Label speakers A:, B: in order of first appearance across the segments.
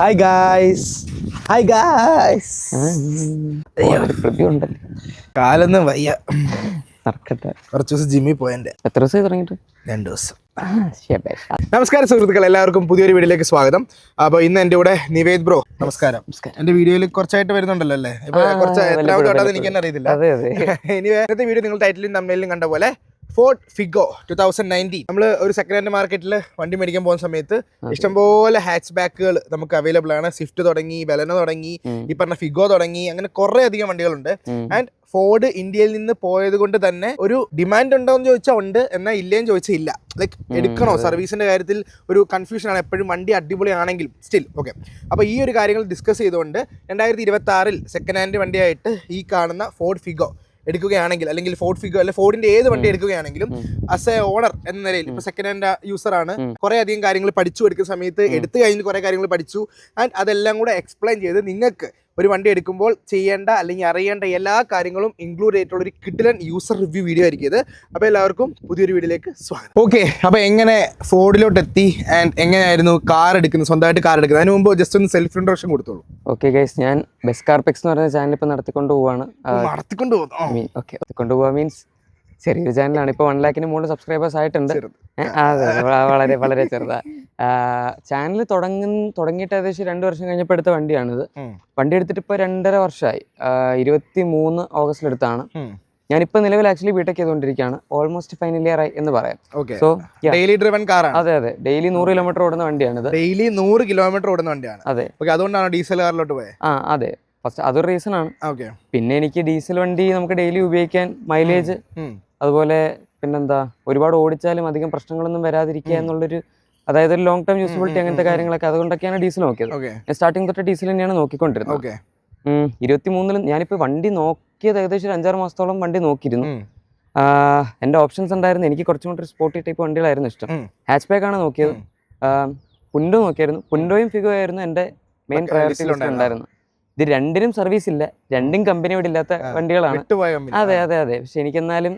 A: Hi guys, hi guys.
B: പ്രതിയുണ്ടല്ലേ
A: കാലൊന്നും വയ്യ,
B: നടക്കട്ടെ.
A: കുറച്ച് ദിവസം ജിമ്മിൽ പോയതിൻ്റെ.
B: എത്ര ദിവസമായി തുടങ്ങിയിട്ട്?
A: 2 ദിവസം. നമസ്കാരം സുഹൃത്തുക്കൾ, എല്ലാവർക്കും പുതിയൊരു വീഡിയോയിലേക്ക് സ്വാഗതം. അപ്പോൾ ഇന്ന് എൻ്റെ കൂടെ നിവേദ് ബ്രോ. നമസ്കാരം. എൻ്റെ വീഡിയോയിൽ കുറച്ചായിട്ട് വരുന്നുണ്ടല്ലോ അല്ലേ? ഇപ്പൊ കുറച്ച് എത്രാമത്തെ വട്ടാന്ന് എനിക്ക് തന്നെ അറിയത്തില്ല. ഇനി നേരത്തെ വീഡിയോ നിങ്ങൾ ടൈറ്റിലും തമ്മിലും കണ്ട പോലെ ഫോർഡ് ഫിഗോ 2019 നമ്മൾ ഒരു സെക്കൻഡ് ഹാൻഡ് മാർക്കറ്റിൽ വണ്ടി മേടിക്കാൻ പോകുന്ന സമയത്ത് ഇഷ്ടംപോലെ ഹാച്ച് ബാക്കുകൾ നമുക്ക് അവൈലബിൾ ആണ്. സ്വിഫ്റ്റ് തുടങ്ങി, ബെലനോ തുടങ്ങി, ഈ പറഞ്ഞ ഫിഗോ തുടങ്ങി, അങ്ങനെ കുറെ അധികം വണ്ടികളുണ്ട്. ആൻഡ് ഫോർഡ് ഇന്ത്യയിൽ നിന്ന് പോയത് കൊണ്ട് തന്നെ ഒരു ഡിമാൻഡ് ഉണ്ടോ എന്ന് ചോദിച്ചാൽ ഉണ്ട്, എന്നാൽ ഇല്ലേന്ന് ചോദിച്ചാൽ ഇല്ല. ലൈക്ക് എടുക്കണോ, സർവീസിന്റെ കാര്യത്തിൽ ഒരു കൺഫ്യൂഷൻ ആണ് എപ്പോഴും. വണ്ടി അടിപൊളിയാണെങ്കിലും സ്റ്റിൽ ഓക്കെ. അപ്പോൾ ഈ ഒരു കാര്യങ്ങൾ ഡിസ്കസ് ചെയ്തുകൊണ്ട് 2026 സെക്കൻഡ് ഹാൻഡ് വണ്ടിയായിട്ട് ഈ കാണുന്ന ഫോർഡ് ഫിഗോ എടുക്കുകയാണെങ്കിൽ, അല്ലെങ്കിൽ ഫോർഡ് ഫിഗോ അല്ലെ ഫോർഡിന്റെ ഏത് വണ്ടി എടുക്കുകയാണെങ്കിലും ആസ് എ ഓണർ എന്ന നിലയിൽ ഇപ്പൊ സെക്കൻഡ് ഹാൻഡ് യൂസർ ആണ്, കുറെ അധികം കാര്യങ്ങൾ പഠിച്ചു എടുക്കുന്ന സമയത്ത് എടുത്തു കഴിഞ്ഞ് കുറെ കാര്യങ്ങൾ പഠിച്ചു. ആൻഡ് അതെല്ലാം കൂടെ എക്സ്പ്ലെയിൻ ചെയ്ത് നിങ്ങൾക്ക് ഒരു വണ്ടി എടുക്കുമ്പോൾ ചെയ്യേണ്ട അല്ലെങ്കിൽ അറിയേണ്ട എല്ലാ കാര്യങ്ങളും ഇൻക്ലൂഡ് ചെയ്തിട്ടുള്ള ഒരു കിഡിലൻ യൂസർ റിവ്യൂ വീഡിയോ ആയിരിക്കും ഇത്. അപ്പോൾ എല്ലാവർക്കും പുതിയൊരു വീഡിയോയിലേക്ക് സ്വാഗതം. ഓക്കെ, അപ്പോൾ എങ്ങനെ ഫോർഡിലോട്ട് എത്തി ആൻഡ് എങ്ങനെയായിരുന്നു കാർ എടുക്കുന്നത്, സ്വന്തമായിട്ട് കാർ എടുക്കുന്നത്? അതിന് മുമ്പ് ജസ്റ്റ് ഒന്ന് സെൽഫ് ഇൻട്രോഡക്ഷൻ കൊടുത്തോളൂ.
B: ഓക്കെ ഗൈസ്, ഞാൻ ബെസ്റ്റ് കാർപെക്സ് എന്ന് പറയുന്ന ചാനൽ ഇപ്പോൾ നടത്തിക്കൊണ്ട് പോവാണ്. നടത്തിക്കൊണ്ട് പോവാ മീൻസ് ചെറിയൊരു ചാനലാണ്. ഇപ്പോൾ 1 lakhന് മുകളിൽ സബ്സ്ക്രൈബേഴ്സ് ആയിട്ടുണ്ട്. അതെ, വളരെ വളരെ ചെറുതാണ്. ചാനൽ തുടങ്ങിയിട്ട് ഏകദേശം 2 വർഷം കഴിഞ്ഞപ്പോൾ എടുത്ത വണ്ടിയാണിത്. വണ്ടി എടുത്തിട്ട് ഇപ്പോൾ 2.5 വർഷമായി. 23 ഓഗസ്റ്റിലെടുത്താണ്. ഞാനിപ്പോൾ നിലവിൽ ആക്ച്വലി ബിടെക് ചെയ്തുകൊണ്ടിരിക്കുകയാണ്. ഓൾമോസ്റ്റ് ഫൈനൽ ഇയർ ആയി എന്ന് പറയാം.
A: സോ ഡെയിലി ഡ്രിവൻ കാറാണ്.
B: അതെ, ഡെയിലി 100 കിലോമീറ്റർ ഓടുന്ന വണ്ടിയാണിത്.
A: ഡെയിലി 100 കിലോമീറ്റർ ഓടുന്ന വണ്ടിയാണ്.
B: അതെ,
A: അതുകൊണ്ടാണ് ഡീസൽ കാറിലോട്ട് പോയത്.
B: അതെ, ഫസ്റ്റ് അതൊരു റീസൺ ആണ്. പിന്നെ എനിക്ക് ഡീസൽ വണ്ടി നമുക്ക് ഡെയിലി ഉപയോഗിക്കാൻ മൈലേജ്, അതുപോലെ പിന്നെന്താ ഒരുപാട് ഓടിച്ചാലും അധികം പ്രശ്നങ്ങളൊന്നും വരാതിരിക്കുക എന്നുള്ളൊരു, അതായത് ഒരു ലോങ് ടൈം യൂസ്ഫിലിറ്റി അങ്ങനത്തെ കാര്യങ്ങളൊക്കെ, അതുകൊണ്ടൊക്കെയാണ് ഡീസൽ നോക്കിയത്. ഞാൻ സ്റ്റാർട്ടിങ് തൊട്ട് ഡീസൽ തന്നെയാണ് നോക്കിക്കൊണ്ടിരുന്നത്. 23 ഞാനിപ്പോൾ വണ്ടി നോക്കിയത് ഏകദേശം 5-6 മാസത്തോളം വണ്ടി നോക്കിയിരുന്നു. എൻ്റെ ഓപ്ഷൻസ് ഉണ്ടായിരുന്നു. എനിക്ക് കുറച്ചും കൂടി സ്പോർട്ടി ടൈപ്പ് വണ്ടികളായിരുന്നു ഇഷ്ടം. ഹാച്ച് ബാക്ക് ആണ് നോക്കിയത്. പുൻഡോ നോക്കിയായിരുന്നു. പുൻഡോയും ഫിഗോ ആയിരുന്നു എൻ്റെ മെയിൻ പ്രയോറിറ്റി ലിസ്റ്റിൽ ഉണ്ടായിരുന്നു. ഇത് രണ്ടിനും സർവീസ് ഇല്ല, രണ്ടും കമ്പനിയോട് ഇല്ലാത്ത വണ്ടികളാണ്. അതെ. പക്ഷെ എനിക്കെന്നാലും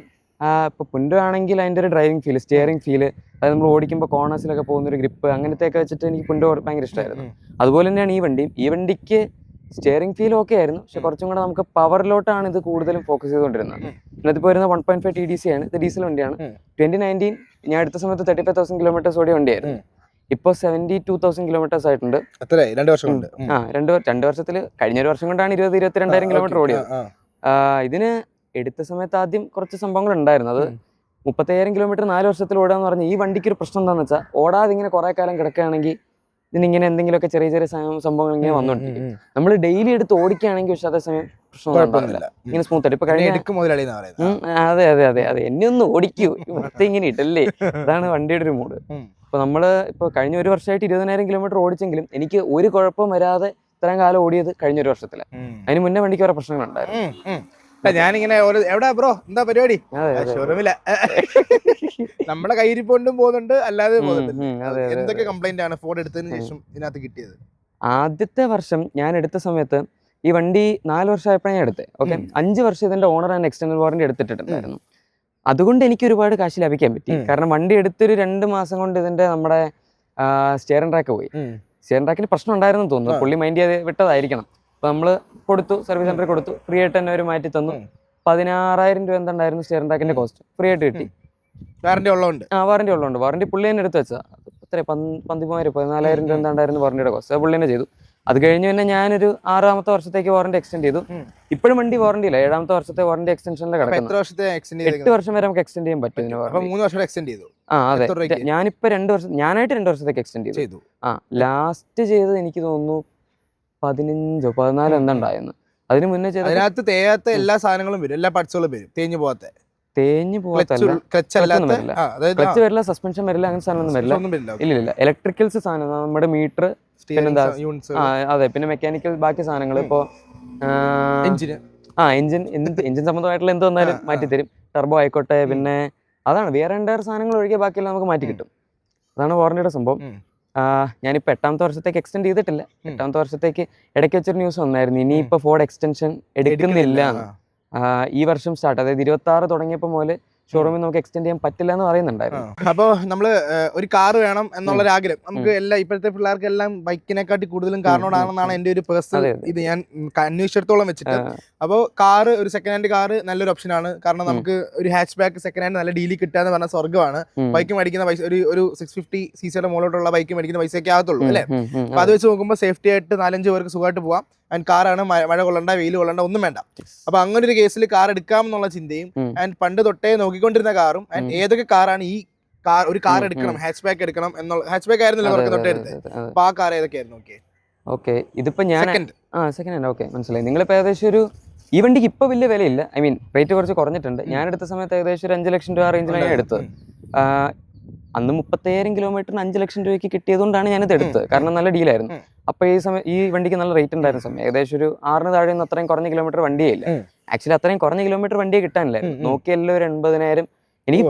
B: ഇപ്പോൾ പുൻഡോ ആണെങ്കിൽ അതിൻ്റെ ഒരു ഡ്രൈവിംഗ് ഫീൽ, സ്റ്റിയറിംഗ് ഫീല്, അതായത് നമ്മൾ ഓടിക്കുമ്പോൾ കോർണേഴ്സിലൊക്കെ പോകുന്നൊരു ഗ്രിപ്പ്, അങ്ങനത്തെയൊക്കെ വെച്ചിട്ട് എനിക്ക് പുൻഡോ ഭയങ്കര ഇഷ്ടമായിരുന്നു. അതുപോലെ തന്നെയാണ് ഈ വണ്ടിയും. ഈ വണ്ടിക്ക് സ്റ്റിയറിംഗ് ഫീൽ ഒക്കെ ആയിരുന്നു, പക്ഷെ കുറച്ചും കൂടെ നമുക്ക് പവറിലോട്ടാണ് ഇത് കൂടുതലും ഫോക്കസ് ചെയ്തുകൊണ്ടിരുന്നത്. ഇതിപ്പോൾ വരുന്ന 1.5 TDC ആണ്. ഇത് ഡീസൽ വണ്ടിയാണ്. 2019 ഞാൻ എടുത്ത സമയത്ത് 35,000 കിലോമീറ്റേഴ്സ് ഓടിയ വണ്ടിയായിരുന്നു. ഇപ്പോൾ 72,000 കിലോമീറ്റേഴ്സ് ആയിട്ടുണ്ട്. 2 വർഷത്തിൽ കഴിഞ്ഞൊരു വർഷം കൊണ്ടാണ് 22,000 കിലോമീറ്റർ ഓടിയത്. ഇതിന് എടുത്ത സമയത്ത് ആദ്യം കുറച്ച് സംഭവങ്ങൾ ഉണ്ടായിരുന്നു. അത് 30,000 കിലോമീറ്റർ 4 വർഷത്തിൽ ഓടാന്ന് പറഞ്ഞാൽ ഈ വണ്ടിക്ക് ഒരു പ്രശ്നം എന്താണെന്ന് വെച്ചാൽ, ഓടാതെ ഇങ്ങനെ കുറെ കാലം കിടക്കുകയാണെങ്കിൽ ഇതിനിങ്ങനെ എന്തെങ്കിലുമൊക്കെ ചെറിയ ചെറിയ സംഭവങ്ങൾ ഇങ്ങനെ വന്നോണ്ടിരിക്കും. നമ്മൾ ഡെയിലി എടുത്ത് ഓടിക്കുകയാണെങ്കിൽ പക്ഷെ അതേസമയം പ്രശ്നമൊന്നുമില്ല, ഇങ്ങനെ സ്മൂത്ത് ആയിട്ട്. ഇപ്പൊ അതെ എന്നെ ഒന്ന് ഓടിക്കൂ, മൊത്തം ഇങ്ങനെ ഇട്ടല്ലേ, അതാണ് വണ്ടിയുടെ ഒരു മൂഡ്. ഇപ്പൊ നമ്മള് ഇപ്പൊ കഴിഞ്ഞ 1 വർഷമായിട്ട് 20,000 കിലോമീറ്റർ ഓടിച്ചെങ്കിലും എനിക്ക് ഒരു കുഴപ്പം വരാതെ ഇത്രയും കാലം ഓടിയത് കഴിഞ്ഞ 1 വർഷത്തില്. അതിന് മുന്നേ വണ്ടിക്ക് വേറെ പ്രശ്നങ്ങളുണ്ടായിരുന്നു.
A: ഞാനിങ്ങനെ എവിടാ ബ്രോ, എന്താ പരിപാടി? ഷോറൂമില്ല. നമ്മളെ കയ്യിരിപ്പോണ്ടും പോകുന്നുണ്ട്, അല്ലാതെ പോകുന്നുണ്ട്. എന്തൊക്കെ കംപ്ലൈന്റ് ആണ് ഫോർഡ് എടുത്തതിന് ശേഷം ഇതിനകത്ത് കിട്ടിയത്?
B: ആദ്യത്തെ വർഷം ഞാൻ എടുത്ത സമയത്ത് ഈ വണ്ടി 4 വർഷമായപ്പോഴാണ് ഞാൻ എടുത്തത്. ഓക്കെ, 5 വർഷം ഇതിന്റെ ഓണർ ആൻഡ് എക്സ്റ്റൻഡൽ വാറന്റി എടുത്തിട്ടുണ്ടായിരുന്നു. അതുകൊണ്ട് എനിക്ക് ഒരുപാട് കാശ് ലാഭിക്കാൻ പറ്റി. കാരണം വണ്ടി എടുത്തൊരു 2 മാസം കൊണ്ട് ഇതിന്റെ നമ്മുടെ സ്റ്റിയറിംഗ് ട്രാക്ക് പോയി. സ്റ്റിയറിംഗ് ട്രാക്കിന് പ്രശ്നം ഉണ്ടായിരുന്നു തോന്നുന്നു, പുള്ളി മൈൻഡ് ചെയ്ത് വിട്ടതായിരിക്കണം. അപ്പൊ നമ്മള് കൊടുത്തു, സർവീസ് സെന്ററിൽ കൊടുത്തു, ഫ്രീ ആയിട്ട് തന്നെ അവർ മാറ്റി തന്നു. 16,000 രൂപ എന്തായിരുന്നു സ്റ്റിയറിംഗ് ട്രാക്കിന്റെ കോസ്റ്റ്, ഫ്രീ ആയിട്ട് കിട്ടി. വാറന്റി ഉള്ളതുകൊണ്ട് വാറന്റി പുള്ളി തന്നെ എടുത്ത് വെച്ചാൽ 14,000 രൂപ എന്താണ്ടായിരുന്നു വാറന്റിയുടെ കോസ്റ്റ്, പുള്ളി തന്നെ ചെയ്തു. അത് കഴിഞ്ഞ് തന്നെ ഞാനൊരു 6ാമത്തെ വർഷത്തേക്ക് വാറന്റി എക്സ്റ്റെൻഡ് ചെയ്തു. ഇപ്പോഴും വണ്ടി വാറന്റി ഇല്ല, 7ാമത്തെ വർഷത്തെ വാറന്റി എക്സ്റ്റൻഷനിൽ കിടക്കുന്നു. 8 വർഷം വരെ നമുക്ക് എക്സ്റ്റെൻഡ് ചെയ്യാൻ പറ്റും.
A: 3 വർഷം എക്സ്റ്റെൻഡ് ചെയ്തു.
B: അതെ, ഞാനിപ്പോ 2 വർഷം, ഞാനായിട്ട് 2 വർഷത്തേക്ക് എക്സ്റ്റെൻഡ് ചെയ്തു. ലാസ്റ്റ് ചെയ്തത് എനിക്ക് തോന്നുന്നു 15-14 എന്താണ്ടായിരുന്നു. അതിന് മുന്നേ
A: അതിനകത്ത് തേയാത്ത എല്ലാ സാധനങ്ങളും വരും, എല്ലാ പാർട്സുകളും വരും, തേഞ്ഞു പോകാത്തല്ല,
B: ക്ലച്ച് വരില്ല, സസ്പെൻഷൻ വരില്ല, അങ്ങനെ സാധനമൊന്നും വരില്ല. ഇല്ല, ഇലക്ട്രിക്കൽസ് സാധനം, നമ്മുടെ മീറ്റർ, പിന്നെന്താ, അതെ, പിന്നെ മെക്കാനിക്കൽ ബാക്കി സാധനങ്ങൾ. ഇപ്പോ എഞ്ചിൻ സംബന്ധമായിട്ടുള്ള എന്ത് വന്നാലും മാറ്റി തരും. ടർബോ ആയിക്കോട്ടെ, പിന്നെ അതാണ് വേറെ എൻ്റയർ സാധനങ്ങൾ ഒഴികെ ബാക്കിയെല്ലാം നമുക്ക് മാറ്റി കിട്ടും. അതാണ് വാറന്റിയുടെ സംഭവം. ഞാനിപ്പോൾ 8ാമത്തെ വർഷത്തേക്ക് എക്സ്റ്റെൻഡ് ചെയ്തിട്ടില്ല. 8ാമത്തെ വർഷത്തേക്ക് ഇടയ്ക്ക് വെച്ചൊരു ന്യൂസ് വന്നായിരുന്നു, ഇനിയിപ്പോൾ ഫോർഡ് എക്സ്റ്റൻഷൻ എടുക്കുന്നില്ല. ഈ വർഷം സ്റ്റാർട്ട്, അതായത് 26 തുടങ്ങിയപ്പോൾ മുതൽ ഷോറൂമിൽ നമുക്ക് എക്സ്റ്റെൻഡ് ചെയ്യാൻ പറ്റില്ല എന്ന് പറയുന്നുണ്ടായിരുന്നു.
A: അപ്പോൾ നമ്മൾ ഒരു കാർ വേണം എന്നുള്ളൊരു ആഗ്രഹം നമുക്ക് എല്ലാ ഇപ്പോഴത്തെ പിള്ളേർക്ക് എല്ലാം ബൈക്കിനെക്കാട്ടി കൂടുതലും കാറിനോടാണെന്നാണ് എൻ്റെ ഒരു പേഴ്സണൽ ഇത് ഞാൻ അന്വേഷിച്ചിടത്തോളം വെച്ചിട്ട്. അപ്പോൾ കാർ ഒരു സെക്കൻഡ് ഹാൻഡ് കാർ നല്ലൊരു ഓപ്ഷനാണ്. കാരണം നമുക്ക് ഒരു ഹാച്ച് ബാക്ക് സെക്കൻഡ് ഹാൻഡ് നല്ല ഡീലിൽ കിട്ടുക എന്ന് പറഞ്ഞ സ്വർഗ്ഗമാണ്. ബൈക്ക് മേടിക്കുന്ന പൈസ ഒരു 650cc മുകളിലോട്ടുള്ള ബൈക്ക് മേടിക്കുന്ന പൈസയൊക്കെ ആകത്തുള്ളൂ അല്ലേ. അപ്പൊ അത് വെച്ച് നോക്കുമ്പോൾ സേഫ്റ്റി ആയിട്ട് 4-5 പേർക്ക് സുഖമായിട്ട് പോവാം. ആൻഡ് കാറാണ്, മഴ കൊള്ളണ്ട, വെയിൽ കൊള്ളണ്ട, ഒന്നും വേണ്ട. അപ്പൊ അങ്ങനെ ഒരു കേസിൽ കാർ എടുക്കാം എന്നുള്ള ചിന്തയും ആൻഡ് പണ്ട് തൊട്ടേ നോക്കിക്കൊണ്ടിരുന്ന കാറും ആൻഡ് ഏതൊക്കെ കാറാണ് ഈ കാർ ഒരു കാർ എടുക്കണം, ഹാച്ച് ബാക്ക് എടുക്കണം എന്നുള്ള ഹാച്ച് ബാക്ക് ആയിരുന്നല്ലോ തൊട്ടേ എടുത്തത്. അപ്പൊ ആ കാർ ഏതൊക്കെയായിരുന്നു?
B: ഓക്കെ, ഇതിപ്പോ ഞാൻ സെക്കൻഡ് ഹാൻഡ്. ഓക്കെ, മനസ്സിലായി. നിങ്ങളിപ്പോ ഏകദേശം ഒരു ഈ വണ്ടിക്ക് ഇപ്പൊ വലിയ വിലയില്ല, ഐ മീൻ റേറ്റ് കുറച്ച് കുറഞ്ഞിട്ടുണ്ട്. ഞാൻ എടുത്ത സമയത്ത് ഏകദേശം ഒരു 5 ലക്ഷം രൂപ റേഞ്ചിലാണ് ഞാൻ എടുത്തത്. അന്ന് 35,000 കിലോമീറ്ററിന് 5 ലക്ഷം രൂപയ്ക്ക് കിട്ടിയതുകൊണ്ടാണ് ഞാനിത് എടുത്തത്. കാരണം നല്ല ഡീലായിരുന്നു. അപ്പൊ ഈ വണ്ടിക്ക് നല്ല റേറ്റ് ഉണ്ടായിരുന്ന സമയം ഏകദേശം ഒരു 6 താഴെ ഒന്നും അത്രയും കുറഞ്ഞ കിലോമീറ്റർ വണ്ടിയേ ഇല്ല. ആക്ച്വലി അത്രയും കുറഞ്ഞ കിലോമീറ്റർ വണ്ടിയെ കിട്ടാനില്ലായിരുന്നു. നോക്കിയല്ലോ ഒരു 80,000. എനിക്ക്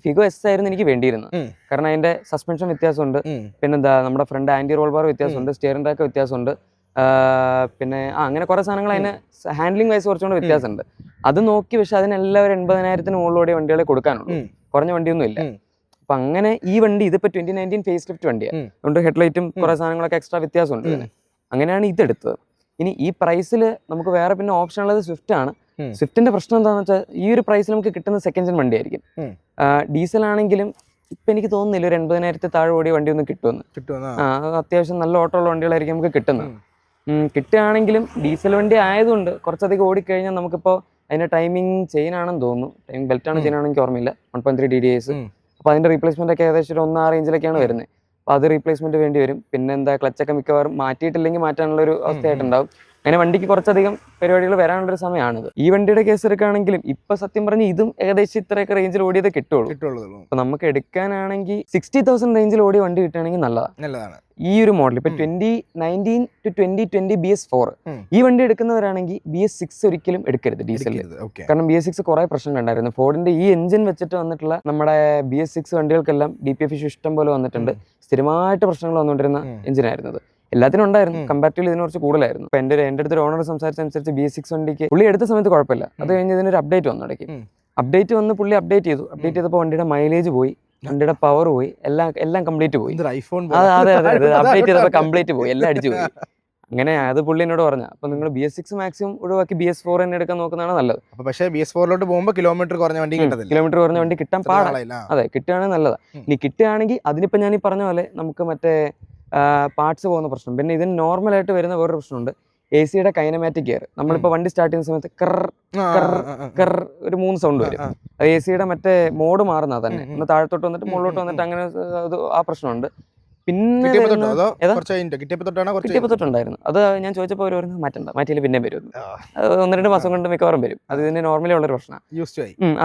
B: ഫിഗോ എസ് ആയിരുന്നു എനിക്ക് വേണ്ടിയിരുന്നത്. കാരണം അതിന്റെ സസ്പെൻഷൻ വ്യത്യാസമുണ്ട്, പിന്നെന്താ നമ്മുടെ ഫ്രണ്ട് ആന്റി റോൾ ബാർ വ്യത്യാസമുണ്ട്, സ്റ്റിയറിംഗ് റാക്ക് വ്യത്യാസമുണ്ട്, പിന്നെ അങ്ങനെ കുറെ സാധനങ്ങൾ അതിന് ഹാൻഡ്ലിംഗ് വൈസ് കുറച്ചുകൊണ്ട് വ്യത്യാസമുണ്ട്. അത് നോക്കി പക്ഷെ അതിനെല്ലാം ഒരു 80,000 മുകളിലൂടെ വണ്ടികളെ കൊടുക്കാനുള്ളൂ, കുറഞ്ഞ വണ്ടിയൊന്നും ഇല്ല. അപ്പൊ അങ്ങനെ ഈ വണ്ടി ഇതിപ്പോ 2019 ഫേസ് ലിഫ്റ്റ് വണ്ടിയാണ്, അതുകൊണ്ട് ഹെഡ്ലൈറ്റും കുറെ സാധനങ്ങളൊക്കെ എക്സ്ട്രാ വ്യത്യാസമുണ്ട്. അങ്ങനെയാണ് ഇതെടുത്തത്. ഇനി ഈ പ്രൈസിൽ നമുക്ക് വേറെ പിന്നെ ഓപ്ഷൻ ഉള്ളത് സ്വിഫ്റ്റ് ആണ്. സ്വിഫ്റ്റിന്റെ പ്രശ്നം എന്താണെന്ന് വെച്ചാൽ ഈ ഒരു പ്രൈസിൽ നമുക്ക് കിട്ടുന്ന സെക്കൻഡ് ജെൻ വണ്ടിയായിരിക്കും. ഡീസൽ ആണെങ്കിലും ഇപ്പൊ എനിക്ക് തോന്നുന്നില്ല ഒരു 80,000 താഴെ ഓടിയ വണ്ടിയൊന്നും കിട്ടുമെന്ന്. അത്യാവശ്യം നല്ല ഓട്ടോ ഉള്ള വണ്ടികളായിരിക്കും നമുക്ക് കിട്ടുന്നത്. കിട്ടുകയാണെങ്കിലും ഡീസൽ വണ്ടി ആയതുകൊണ്ട് കുറച്ചധികം ഓടിക്കഴിഞ്ഞാൽ നമുക്കിപ്പോൾ അതിന്റെ ടൈമിംഗ് ചെയിൻ ആണെന്ന് തോന്നുന്നു, ടൈമിംഗ് ബെൽറ്റ് ആണ് ചെയിൻ ആണെന്ന് എനിക്ക് ഓർമ്മയില്ല, 1.3 DDIs. അപ്പോൾ അതിന്റെ റീപ്ലേസ്മെന്റ് ഒക്കെ ഏകദേശം ഒരു 1 റേഞ്ചിലൊക്കെയാണ് വരുന്നത്. അപ്പോൾ അത് റീപ്ലേസ്മെന്റ് വേണ്ടി വരും. പിന്നെ എന്താ ക്ലച്ചൊക്കെ മിക്കവാറും മാറ്റിയിട്ടില്ലെങ്കിൽ മാറ്റാനുള്ള ഒരു അവസ്ഥയായിട്ടുണ്ടാവും. അങ്ങനെ വണ്ടിക്ക് കുറച്ചധികം പരിപാടികൾ വരാനുള്ളൊരു സമയമാണിത്. ഈ വണ്ടിയുടെ കേസ് എടുക്കുകയാണെങ്കിലും ഇപ്പൊ സത്യം പറഞ്ഞ് ഇതും ഏകദേശം ഇത്രയൊക്കെ റേഞ്ചിൽ ഓടിയത് കിട്ടുള്ളൂ. അപ്പൊ നമുക്ക് എടുക്കാനാണെങ്കിൽ 60,000 റേഞ്ചിൽ ഓടിയ വണ്ടി കിട്ടുകയാണെങ്കിൽ നല്ലതാണ്. ഈ ഒരു മോഡൽ ഇപ്പൊ 2019 to 2020 BS4 ഈ വണ്ടി എടുക്കുന്നവരാണെങ്കിൽ BS6 ഒരിക്കലും എടുക്കരുത് ഡീസലിൽ. കാരണം BS6 കുറെ പ്രശ്നങ്ങൾ ഉണ്ടായിരുന്നു. ഫോർഡിന്റെ ഈ എഞ്ചിൻ വെച്ചിട്ട് വന്നിട്ടുള്ള നമ്മുടെ BS6 വണ്ടികൾക്കെല്ലാം DPF ഇഷ്യൂ ഇഷ്ടം പോലെ വന്നിട്ടുണ്ട്. സ്ഥിരമായിട്ട് പ്രശ്നങ്ങൾ വന്നുകൊണ്ടിരുന്ന എഞ്ചിനായിരുന്നത്. എല്ലാത്തിനും ഉണ്ടായിരുന്നു, കമ്പാരിറ്റീവ്ലി ഇതിന് കുറച്ച് കൂടുതലായിരുന്നു. ഇപ്പൊ എൻ്റെ അടുത്തൊരു ഓണർ സംസാരിച്ചനുസരിച്ച് BS6 വണ്ടിക്ക് പുള്ളി എടുത്ത സമയത്ത് കുഴപ്പമില്ല, അത് കഴിഞ്ഞ് ഇതിനൊരു അപ്ഡേറ്റ് വന്നു. ഇടയ്ക്ക് അപ്ഡേറ്റ് വന്ന് പുള്ളി അപ്ഡേറ്റ് ചെയ്തപ്പോൾ വണ്ടിയുടെ മൈലേജ് പോയി, വണ്ടിയുടെ പവർ പോയി, എല്ലാം കംപ്ലീറ്റ് പോയി. അതെ അപ്ഡേറ്റ് ചെയ്തപ്പോൾ കംപ്ലീറ്റ് പോയി, എല്ലാം അടിച്ചു പോയി. അങ്ങനെ അത് പുള്ളി എന്നോട് പറഞ്ഞു. അപ്പൊ നിങ്ങൾ BS6 മാക്സിമം ഒഴിവാക്കി BS4 തന്നെ എടുക്കാൻ നോക്കുന്നതാണ് നല്ലത്.
A: പക്ഷേ BS4 പോകുമ്പോൾ കിലോമീറ്റർ കുറഞ്ഞ
B: വണ്ടി കിട്ടാൻ പാടില്ല. അതെ, കിട്ടുകയാണെങ്കിൽ നല്ലതാണ്. ഇനി കിട്ടുകയാണെങ്കിൽ അതിനിപ്പോ ഞാൻ ഈ പറഞ്ഞ പോലെ നമുക്ക് മറ്റേ പാർട്സ് പോകുന്ന പ്രശ്നം, പിന്നെ ഇതിന് നോർമലായിട്ട് വരുന്ന വേറൊരു പ്രശ്നമുണ്ട്, AC-യുടെ കൈനമാറ്റിക് ഗിയർ. നമ്മളിപ്പോൾ വണ്ടി സ്റ്റാർട്ട് ചെയ്യുന്ന സമയത്ത് കർ ഒരു 3 സൗണ്ട് വരും. അത് AC-യുടെ മറ്റേ മോഡ് മാറുന്നത് തന്നെ, ഒന്ന് താഴത്തോട്ട് വന്നിട്ട് മുകളിലോട്ട് വന്നിട്ട് അങ്ങനെ ആ പ്രശ്നമുണ്ട്. പിന്നെ കിട്ടിയപ്പോട്ടുണ്ടായിരുന്നു. അത് ഞാൻ ചോദിച്ചപ്പോൾ അവർ പറഞ്ഞു മാറ്റിയില്ല പിന്നെ വരും. 1-2 മാസം കൊണ്ട് മിക്കവാറും വരും. അത് ഇതിന് നോർമലി ഉള്ളൊരു പ്രശ്നമാണ്.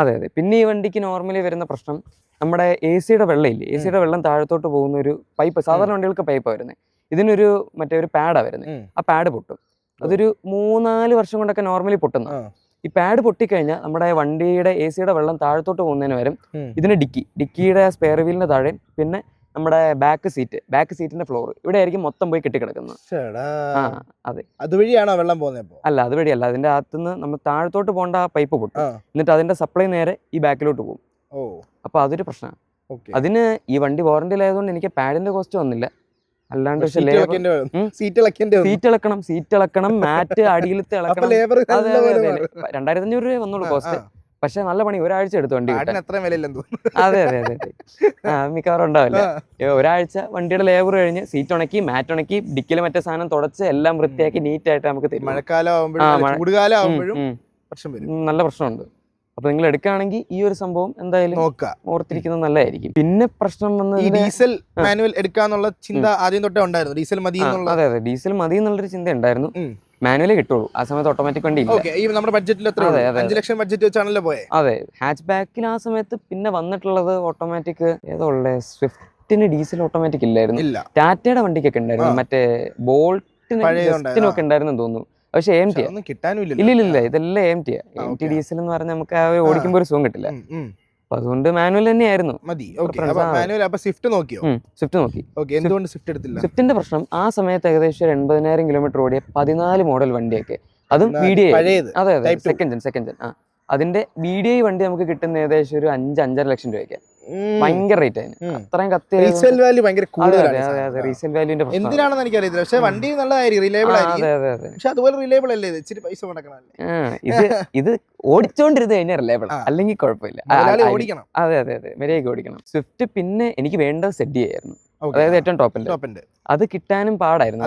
B: അതെ. പിന്നെ ഈ വണ്ടിക്ക് നോർമലി വരുന്ന പ്രശ്നം നമ്മുടെ AC-യുടെ വെള്ളം ഇല്ലേ, AC-യുടെ വെള്ളം താഴത്തോട്ട് പോകുന്ന ഒരു പൈപ്പ്, സാധാരണ വണ്ടികൾക്ക് പൈപ്പാണ് വരുന്നത്, ഇതിനൊരു മറ്റേ ഒരു പാഡാണ് വരുന്നത്. ആ പാഡ് പൊട്ടും. അതൊരു 3-4 വർഷം കൊണ്ടൊക്കെ നോർമലി പൊട്ടുന്നു. ഈ പാഡ് പൊട്ടിക്കഴിഞ്ഞാൽ നമ്മുടെ വണ്ടിയുടെ AC-യുടെ വെള്ളം താഴത്തോട്ട് പോകുന്നതിന് വരും ഇതിന് ഡിക്കിയുടെ സ്പെയർ വീലിന്റെ താഴെ, പിന്നെ നമ്മുടെ ബാക്ക് സീറ്റിന്റെ ഫ്ലോർ ഇവിടെ ആയിരിക്കും മൊത്തം പോയി കെട്ടിക്കിടക്കുന്നത്. അതെ, അതുവഴിയാണോ വെള്ളം പോകുന്നത്? അല്ല, അതുവഴിയല്ല. അതിന്റെ അകത്തുനിന്ന് നമ്മൾ താഴത്തോട്ട് പോകേണ്ട ആ പൈപ്പ് പൊട്ടും, എന്നിട്ട് അതിന്റെ സപ്ലൈ നേരെ ഈ ബാക്കിലോട്ട് പോകും. അപ്പൊ അതൊരു പ്രശ്നമാണ്. അതിന് ഈ വണ്ടി വാറന്റിയിലായതുകൊണ്ട് എനിക്ക് പാഡിന്റെ കോസ്റ്റ് വന്നില്ല. അല്ലാണ്ട് സീറ്റ് ഇളക്കണം, മാറ്റ് അടിയിലത്തെ ഇളക്കണം. 2,500 രൂപ വന്നുള്ളൂ കോസ്റ്റ്. പക്ഷെ നല്ല പണി, ഒരാഴ്ച എടുത്തു വണ്ടി. അതെ മിക്കവാറും ഉണ്ടാവില്ല. ഒരാഴ്ച വണ്ടിയുടെ ലേബർ കഴിഞ്ഞ് സീറ്റ് ഉണക്കി, മാറ്റ് ഉണക്കി, ഡിക്കിൽ മറ്റേ സാധനം തുടച്ച് എല്ലാം വൃത്തിയാക്കി നീറ്റായിട്ട് നമുക്ക് തരും. നല്ല പ്രശ്നമുണ്ട്. അപ്പൊ നിങ്ങൾ എടുക്കുകയാണെങ്കിൽ ഈ ഒരു സംഭവം എന്തായാലും ഓർത്തിരിക്കുന്നത് നല്ലതായിരിക്കും. പിന്നെ പ്രശ്നം വന്നത്
A: ഡീസൽ മാനുവൽ എടുക്കാന്നുള്ള ചിന്ത ആദ്യം തൊട്ടേ ഉണ്ടായിരുന്നു. ഡീസൽ മതി.
B: അതെ, ഡീസൽ മതി എന്നുള്ളൊരു ചിന്ത ഉണ്ടായിരുന്നു. മാനുവലേ കിട്ടുള്ളൂ ആ സമയത്ത്, ഓട്ടോമാറ്റിക് വണ്ടി
A: നമ്മുടെ ബഡ്ജറ്റിൽ 5 ലക്ഷം ബഡ്ജറ്റ് വെച്ചാണല്ലോ പോയത്.
B: അതെ, ഹാച്ച് ബാക്കിൽ ആ സമയത്ത് പിന്നെ വന്നിട്ടുള്ളത് ഓട്ടോമാറ്റിക് ഏതോ ഉള്ളത്, സ്വിഫ്റ്റിന് ഡീസൽ ഓട്ടോമാറ്റിക് ഇല്ലായിരുന്നു. ടാറ്റയുടെ വണ്ടിക്കൊക്കെ ഉണ്ടായിരുന്നു, മറ്റേ ബോൾട്ടിനൊക്കെ ഉണ്ടായിരുന്നു തോന്നുന്നു. പക്ഷെ AMT ഇല്ല, ഇതെല്ലാം AMT ഡീസൽ എന്ന് പറഞ്ഞാൽ നമുക്ക് ഓടിക്കുമ്പോൾ ഒരു സുഖം കിട്ടില്ല. അപ്പൊ അതുകൊണ്ട് മാനുവൽ തന്നെയായിരുന്നു.
A: സ്വിഫ്റ്റ് നോക്കി.
B: സ്വിഫ്റ്റിന്റെ പ്രശ്നം ആ സമയത്ത് ഏകദേശം 80,000 കിലോമീറ്റർ ഓടിയ 14 മോഡൽ വണ്ടിയൊക്കെ, അതും VDI. അതെ, സെക്കൻഡ് ജെൻ. അതിന്റെ വീഡിയോ വണ്ടി നമുക്ക് കിട്ടുന്ന ഏകദേശം ഒരു 5-5.5 ലക്ഷം രൂപയ്ക്ക്. ഭയങ്കര റേറ്റ് അതിന്, അത്രയും കത്തി.
A: റീസെയിൽ വാല്യൂ ഭയങ്കര കൂടുതലാണ്.
B: റീസെയിൽ വാല്യൂന്റെ
A: എന്തിനാണെന്ന് എനിക്കറിയില്ല, പക്ഷെ വണ്ടി നല്ലതായിരിക്കും, റിലയബിൾ ആയിരിക്കും. പക്ഷെ അതുപോലെ റിലയബിൾ അല്ലേ, ഇച്ചിരി പൈസ മുടക്കണല്ലേ.
B: ഇത് ഓടിച്ചോണ്ടിരുന്ന് കഴിഞ്ഞാൽ റിലയബിൾ, അല്ലെങ്കിൽ കുഴപ്പമില്ല.
A: ഓടിക്കണം.
B: അതെ മര്യാദയ്ക്ക് ഓടിക്കണം. സ്വിഫ്റ്റ് പിന്നെ എനിക്ക് വേണ്ടത് സെറ്റ് ചെയ്യായിരുന്നു, അതായത് ഏറ്റവും ടോപ്പിന്റെ. അത് കിട്ടാനും പാടായിരുന്നു.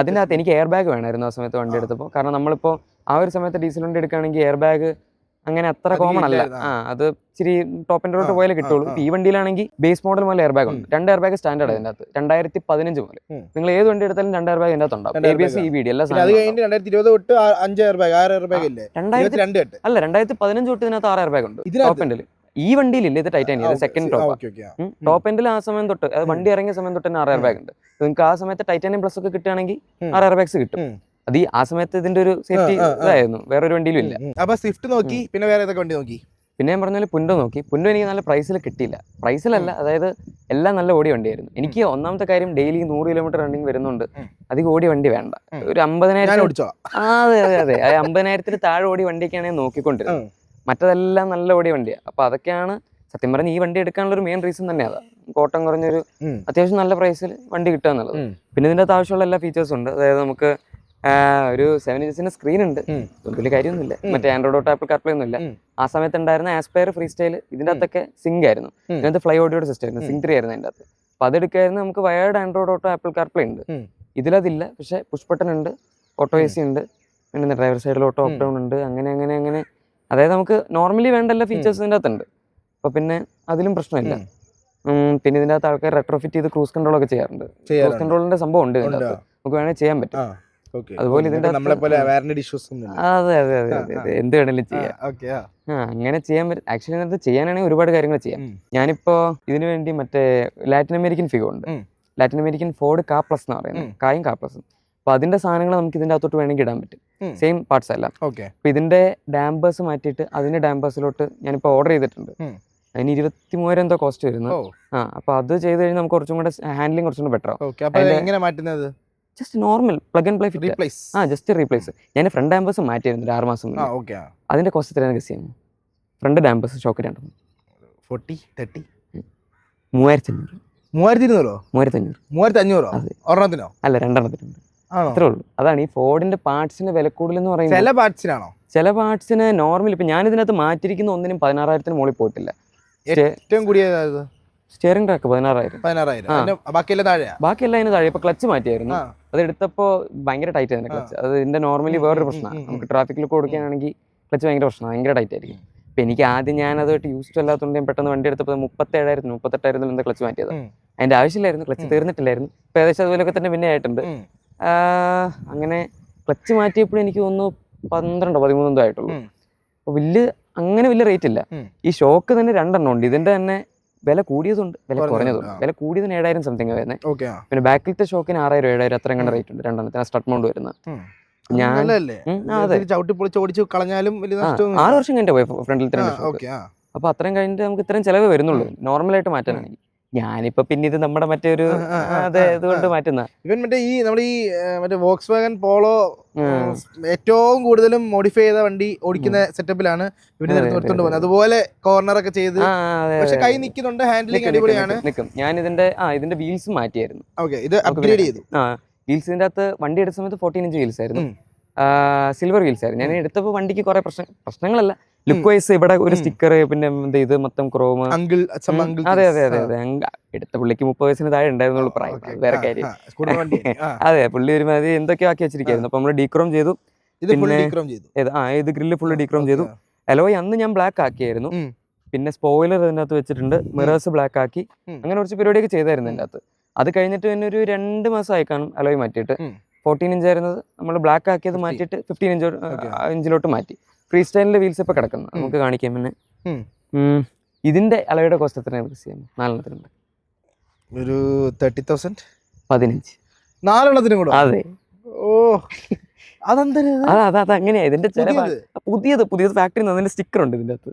B: അതിന്റെ അകത്ത് എനിക്ക് എയർ ബാഗ് വേണമായിരുന്നു ആ സമയത്ത് വണ്ടി എടുത്തപ്പോൾ. കാരണം നമ്മളിപ്പോ ആ ഒരു സമയത്ത് ഡീസൽ വണ്ടി എടുക്കുകയാണെങ്കിൽ എയർ ബാഗ് അങ്ങനെ അത്ര കോമൺ അല്ല. അത് ഇച്ചിരി ടോപ്പ് ആൻഡ് റോട്ട് പോയാലേ കിട്ടുള്ളൂ. ഈ വണ്ടിയിലാണെങ്കിൽ ബേസ് മോഡൽ മുതൽ എയർ ബാഗ് ഉണ്ട്. 2 എയർ ബാഗ് സ്റ്റാൻഡേർഡ് അതിന്റെ അകത്ത്. 2015 മുതൽ നിങ്ങൾ ഏത് വണ്ടി എടുത്താലും 2 എയർ ബാഗ് അതിന്റെ അകത്ത് ഉണ്ടാവും. ABS EBD എല്ലാ സാധനവും. 2015 തൊട്ട് ഇതിനകത്ത് 6 എയർ ബാഗ് ഉണ്ട് ടോപ്പ് എൻഡിൽ. ഈ വണ്ടിയിലില്ല, ഇത് ടൈറ്റാനിയം, സെക്കൻഡ് ടോപ്പ് എൻഡിൽ ആ സമയം തൊട്ട്, അത് വണ്ടി ഇറങ്ങിയ സമയം തൊട്ട് തന്നെ 6 എയർ ബാഗ് ഉണ്ട്. നിങ്ങൾക്ക് ആ സമയത്ത് ടൈറ്റാനിയം പ്ലസ് ഒക്കെ കിട്ടുകയാണെങ്കിൽ 6 എയർ ബാഗ്സ് കിട്ടും. അത് ഈ ആ സമയത്ത് ഇതിന്റെ ഒരു സേഫ്റ്റി ഇതായിരുന്നു, വേറൊരു വണ്ടിയിലും ഇല്ല.
A: അപ്പൊ സ്വിഫ്റ്റ് നോക്കി, പിന്നെ വേറെ ഏതൊക്കെ വണ്ടി നോക്കി?
B: പിന്നെ ഞാൻ പറഞ്ഞാൽ പുൻഡോ നോക്കി. പുൻഡോ എനിക്ക് നല്ല പ്രൈസിൽ കിട്ടിയില്ല. പ്രൈസിലല്ല, അതായത് എല്ലാം നല്ല ഓടിയ വണ്ടിയായിരുന്നു. എനിക്ക് ഒന്നാമത്തെ കാര്യം ഡെയിലി 100 കിലോമീറ്റർ റണ്ണിങ് വരുന്നുണ്ട്. അധികം ഓടിയ വണ്ടി വേണ്ട. ഒരു 50,000. അതെ 50,000 താഴെ ഓടിയ വണ്ടിയൊക്കെയാണ് ഞാൻ നോക്കിക്കൊണ്ടിരുന്നത്. മറ്റതെല്ലാം നല്ല ഓടിയ വണ്ടിയാണ്. അപ്പൊ അതൊക്കെയാണ് സത്യം പറഞ്ഞ ഈ വണ്ടി എടുക്കാനുള്ള ഒരു മെയിൻ റീസൺ തന്നെ അതാ. കോട്ടം കുറഞ്ഞൊരു അത്യാവശ്യം നല്ല പ്രൈസിൽ വണ്ടി കിട്ടുക എന്നുള്ളത്. പിന്നെ ഇതിന്റെ അകത്ത് ആവശ്യമുള്ള എല്ലാ ഫീച്ചേഴ്സും ഉണ്ട്. അതായത് നമുക്ക് ഒരു 7 ഇഞ്ചിന്റെ സ്ക്രീൻ ഉണ്ട്, വലിയ കാര്യമൊന്നുമില്ല. മറ്റേ ആൻഡ്രോയിഡ് ഓട്ടോ ആപ്പിൾ കാർപ്ലേ ഒന്നുമില്ല. ആ സമയത്ത് ഉണ്ടായിരുന്ന ആസ്പയർ ഫ്രീ സ്റ്റൈൽ ഇതിന്റെ അകത്തൊക്കെ സിങ്ക് ആയിരുന്നു. ഇതിനകത്ത് ഫ്ലൈ ഓഡിയോയുടെ സിസ്റ്റം ആയിരുന്നു, സിങ്ക് 3 ആയിരുന്നു അതിന്റെ അകത്ത്. അപ്പൊ അതെടുക്കായിരുന്നു. നമുക്ക് wired Android auto apple CarPlay ഉണ്ട്, ഇതിലതില്ല. പക്ഷെ പുഷ് ബട്ടൺ ഉണ്ട്, ഓട്ടോ AC ഉണ്ട്, പിന്നെ ഡ്രൈവർ സൈഡിൽ ഓട്ടോ അപ്പ് ഡൗൺ ഉണ്ട്. അങ്ങനെ അതായത് നമുക്ക് നോർമലി വേണ്ട എല്ലാ ഫീച്ചേഴ്സ് ഇതിന്റെ അകത്തുണ്ട്. അപ്പൊ പിന്നെ അതിലും പ്രശ്നമില്ല. പിന്നെ ഇതിന്റെ അകത്ത് ആൾക്കാർ റെട്രോഫിറ്റ് ചെയ്ത് ക്രൂസ് കൺട്രോൾ ഒക്കെ ചെയ്യാറുണ്ട്. ക്രൂസ് കൺട്രോളിന്റെ സംഭവം ഉണ്ട് ഇതിന്റെ അകത്ത്, നമുക്ക് വേണമെങ്കിൽ ചെയ്യാൻ പറ്റും. അതുപോലെ ഇതിന്റെ അതെ എന്ത് വേണമെങ്കിലും ചെയ്യാം. അങ്ങനെ ചെയ്യാൻ പറ്റും. ആക്ച്വലി ഇതിനകത്ത് ചെയ്യാനാണെങ്കിൽ ഒരുപാട് കാര്യങ്ങൾ ചെയ്യാം. ഞാനിപ്പോ ഇതിനു വേണ്ടി മറ്റേ ലാറ്റിൻ അമേരിക്കൻ ഫിഗോ ഉണ്ട്, ലാറ്റിൻ അമേരിക്കൻ ഫോർഡ് കാ പ്ലസ് എന്ന് പറയുന്നത്, കായും കാ പ്ലസും. അപ്പൊ അതിന്റെ സാധനങ്ങൾ നമുക്ക് ഇതിന്റെ അകത്തോട്ട് വേണമെങ്കിൽ ഇടാൻ പറ്റും, സെയിം പാർട്സ് എല്ലാം. അപ്പൊ ഇതിന്റെ ഡാമ്പേഴ്സ് മാറ്റിയിട്ട് അതിന്റെ ഡാമ്പേഴ്സിലോട്ട് ഞാനിപ്പോ ഓർഡർ ചെയ്തിട്ടുണ്ട്. അതിന് 23,000 എന്തോ കോസ്റ്റ് വരുന്നു. അപ്പൊ അത് ചെയ്ത് കഴിഞ്ഞാൽ നമുക്ക് കുറച്ചും കൂടെ ഹാൻഡ്ലിംഗ് കുറച്ചും കൂടെ ബെറ്റർ ആവും. Just normal plug and play fit. Just replace. ഞാൻ ഫ്രണ്ട് ഡാമ്പേഴ്സ് മാറ്റിയിരുന്നു 6 മാസം മുന്നേ. അതിന്റെ കോസ്റ്റ് എത്രയാണ് ഗസ് ചെയ്യുന്നത്? ഫ്രണ്ട് ഡാമ്പേഴ്സ് ഷോക്ക്
A: 3,500
B: അല്ല, 2 അത്രേ ഉള്ളൂ. അതാണ് ഈ ഫോർഡിന്റെ പാർട്സിന്റെ വില കൂടുതൽ എന്ന് പറയുന്നത്. ചില പാർട്സിന് നോർമൽ ഇപ്പൊ ഞാൻ ഇതിനകത്ത് മാറ്റിയിരിക്കുന്ന ഒന്നിനും 16,000 മുകളിൽ പോയിട്ടില്ല.
A: ഏറ്റവും കൂടിയ
B: സ്റ്റിയറിംഗ് റാക്ക് 16,000. ബാക്കിയെല്ലാം അതിന് താഴെ. ഇപ്പൊ ക്ലച്ച് മാറ്റിയായിരുന്നു, അത് എടുത്തപ്പോ ഭയങ്കര ടൈറ്റ് ആയിരുന്നു ക്ലച്ച്. അത് ഇതിന്റെ നോർമലി വേറൊരു പ്രശ്നമാണ്. നമുക്ക് ട്രാഫിക്കിലൊക്കെ കൊടുക്കുകയാണെങ്കിൽ ക്ലച്ച് ഭയങ്കര പ്രശ്നമാണ്, ഭയങ്കര ടൈറ്റ് ആയിരിക്കും. അപ്പൊ എനിക്ക് ആദ്യം ഞാൻ അതായിട്ട് യൂസ്ഡ് അല്ലാത്തതുകൊണ്ട് ഞാൻ പെട്ടെന്ന് വണ്ടി എടുത്തപ്പോൾ 37,000-38,000 എന്താ ക്ലച്ച് മാറ്റിയത്. അതിന്റെ ആവശ്യമില്ലായിരുന്നു, ക്ലച്ച് തീർന്നിട്ടില്ലായിരുന്നു. ഇപ്പൊ ഏകദേശം അതുപോലെയൊക്കെ തന്നെ പിന്നെ ആയിട്ടുണ്ട്. അങ്ങനെ ക്ലച്ച് മാറ്റിയപ്പോഴും എനിക്ക് തോന്നുന്നു 12-13 എന്തോ ആയിട്ടുള്ളൂ. അപ്പൊ വലിയ റേറ്റ് ഇല്ല. ഈ ഷോക്ക് തന്നെ 2 ഉണ്ട്. ഇതിന്റെ തന്നെ വില കൂടിയതുണ്ട്, വില കുറഞ്ഞതുണ്ട്. വില കൂടിയതിന് 7,000 സംതിങ് വരുന്നത്. പിന്നെ ബാക്കിലത്തെ ഷോക്കിന് 6,000-7,000 അത്രയും കണ്ട റേറ്റ് ഉണ്ട്. 2 സ്ട്രട്ട് മൗണ്ട് വരുന്നത്. ഞാൻ 6 വർഷം കഴിഞ്ഞിട്ട് പോയി ഫ്രണ്ടിൽ. അപ്പൊ അത്രയും കഴിഞ്ഞിട്ട് നമുക്ക് ഇത്രയും ചെലവ് വരുന്നുള്ളൂ നോർമലായിട്ട് മാറ്റാനാണെങ്കിൽ. ഞാനിപ്പോ പിന്നെ ഇത് നമ്മുടെ മറ്റൊരു ഇതുകൊണ്ട് മാറ്റുന്ന
A: ഇവൻ മറ്റേ വോക്സ്വാഗൺ പോളോ ഏറ്റവും കൂടുതലും മോഡിഫൈ ചെയ്ത വണ്ടി ഓടിക്കുന്ന സെറ്റപ്പിലാണ് ഇവര് എടുത്തുകൊണ്ട് പോകുന്നത്. അതുപോലെ കോർണർ ഒക്കെ ചെയ്ത് പക്ഷെ കൈ നിൽക്കുന്നുണ്ട്, ഹാൻഡിലിംഗ് അടിപൊളിയാണ്.
B: ഞാൻ ഇതിന്റെ വീൽസ് മാറ്റിയായിരുന്നു.
A: ഇത് അപ്ഗ്രേഡ് ചെയ്തു.
B: വീൽസ് ഇതിന്റെ അകത്ത് വണ്ടി എടുത്ത സമയത്ത് 14 ഇഞ്ച് വീൽസ് ആയിരുന്നു, സിൽവർ വീൽസ് ആയിരുന്നു. ഞാൻ എടുത്തപ്പോൾ വണ്ടിക്ക് കുറെ പ്രശ്നങ്ങളല്ല, ലുക്ക് വൈസ് ഇവിടെ ഒരു സ്റ്റിക്കർ, പിന്നെ ഇത് മൊത്തം ക്രോം. അതെ എടുത്ത പുള്ളിക്ക് 30 വയസ്സിന് താഴെ ഉണ്ടായിരുന്നുള്ളൂ പ്രായം, വേറെ കാര്യം. അതെ, പുള്ളി ഒരുമാതിരി എന്തൊക്കെയോ ആക്കി വെച്ചിരിക്കുന്നു. അപ്പൊ നമ്മള് ഡീക്രോം ചെയ്തു. പിന്നെ ഇത് ഗ്രില്ല് ഫുള്ള് ഡീക്രോം ചെയ്തു. അലോയ് അന്ന് ഞാൻ ബ്ലാക്ക് ആക്കിയായിരുന്നു. പിന്നെ സ്പോയിലർ ഇതിനകത്ത് വെച്ചിട്ടുണ്ട്, മിറേഴ്സ് ബ്ലാക്ക് ആക്കി, അങ്ങനെ കുറച്ച് പരിപാടിയൊക്കെ ചെയ്തായിരുന്നു ഇതിന്റെ അകത്ത്. അത് കഴിഞ്ഞിട്ട് പിന്നെ ഒരു 2 മാസമായി കാണും അലോയ് മാറ്റിയിട്ട്. 14 ഇഞ്ച് ആയിരുന്നത് നമ്മൾ ബ്ലാക്ക് ആക്കിയത് മാറ്റിയിട്ട് 15 ഇഞ്ചിലോട്ട് മാറ്റി. ഫ്രീ സ്റ്റൈലിന്റെ വീൽസ് ഇപ്പൊ കിടക്കുന്നത് നമുക്ക് കാണിക്കാം. പിന്നെ ഇതിന്റെ അലോയുടെ കോസ്റ്റ് എത്രയാണ് ഫിക്സ് ചെയ്യാൻ? 4
A: ഒരു 30,000.
B: 15
A: 4 കൂടെ.
B: അതെ.
A: ഓ,
B: അതങ്ങനെയാ. ഇതിന്റെ പുതിയത് ഫാക്ടറി അതിന്റെ സ്റ്റിക്കർ ഉണ്ട് ഇതിന്റെ അകത്ത്,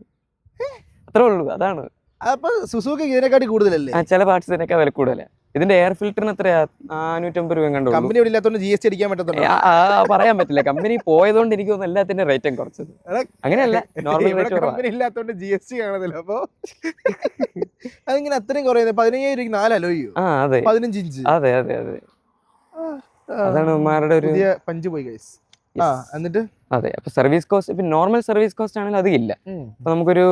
B: അത്രേ ഉള്ളൂ. അതാണ്.
A: അപ്പൊ സുസുക്കി ഇതിനെക്കാട്ടി കൂടുതലല്ലേ?
B: ചില പാർട്സ് ഇതിനൊക്കെ വില കൂടുതലാണ്. ഇതിന്റെ എയർ ഫിൽറ്ററിന് എത്രയാ 450 രൂപ കണ്ടു.
A: കമ്പനി ഇവിടെ ഇല്ലാത്തതുകൊണ്ട് GST അടിക്കാൻ പറ്റത്തുള്ളൂ.
B: പറയാൻ പറ്റില്ല, കമ്പനി പോയതുകൊണ്ട് എനിക്ക് തോന്നുന്നു എല്ലാത്തിന്റെ റേറ്റും കുറച്ചത്. അങ്ങനെയല്ല, നോർമൽ റേറ്റ്
A: കമ്പനി ഇല്ലാത്തതുകൊണ്ട് GST കാണുന്നില്ല. അപ്പൊ അതിങ്ങനെ അത്രയും കുറയുന്നത് 15,000 രൂപ 4 അലോയോ.
B: അതെ
A: 15 ഇഞ്ച്.
B: അതെ അതെ അതെ, അതാണ് ഉമ്മാരുടെ ഒരു
A: പുതിയ പഞ്ച് പോയി ഗൈസ്. എന്നിട്ട്
B: അതെ. അപ്പൊ സർവീസ് കോസ്റ്റ്, ഇപ്പൊ നോർമൽ സർവീസ് കോസ്റ്റ് ആണെങ്കിൽ അധികം ഇല്ല. അപ്പൊ നമുക്കൊരു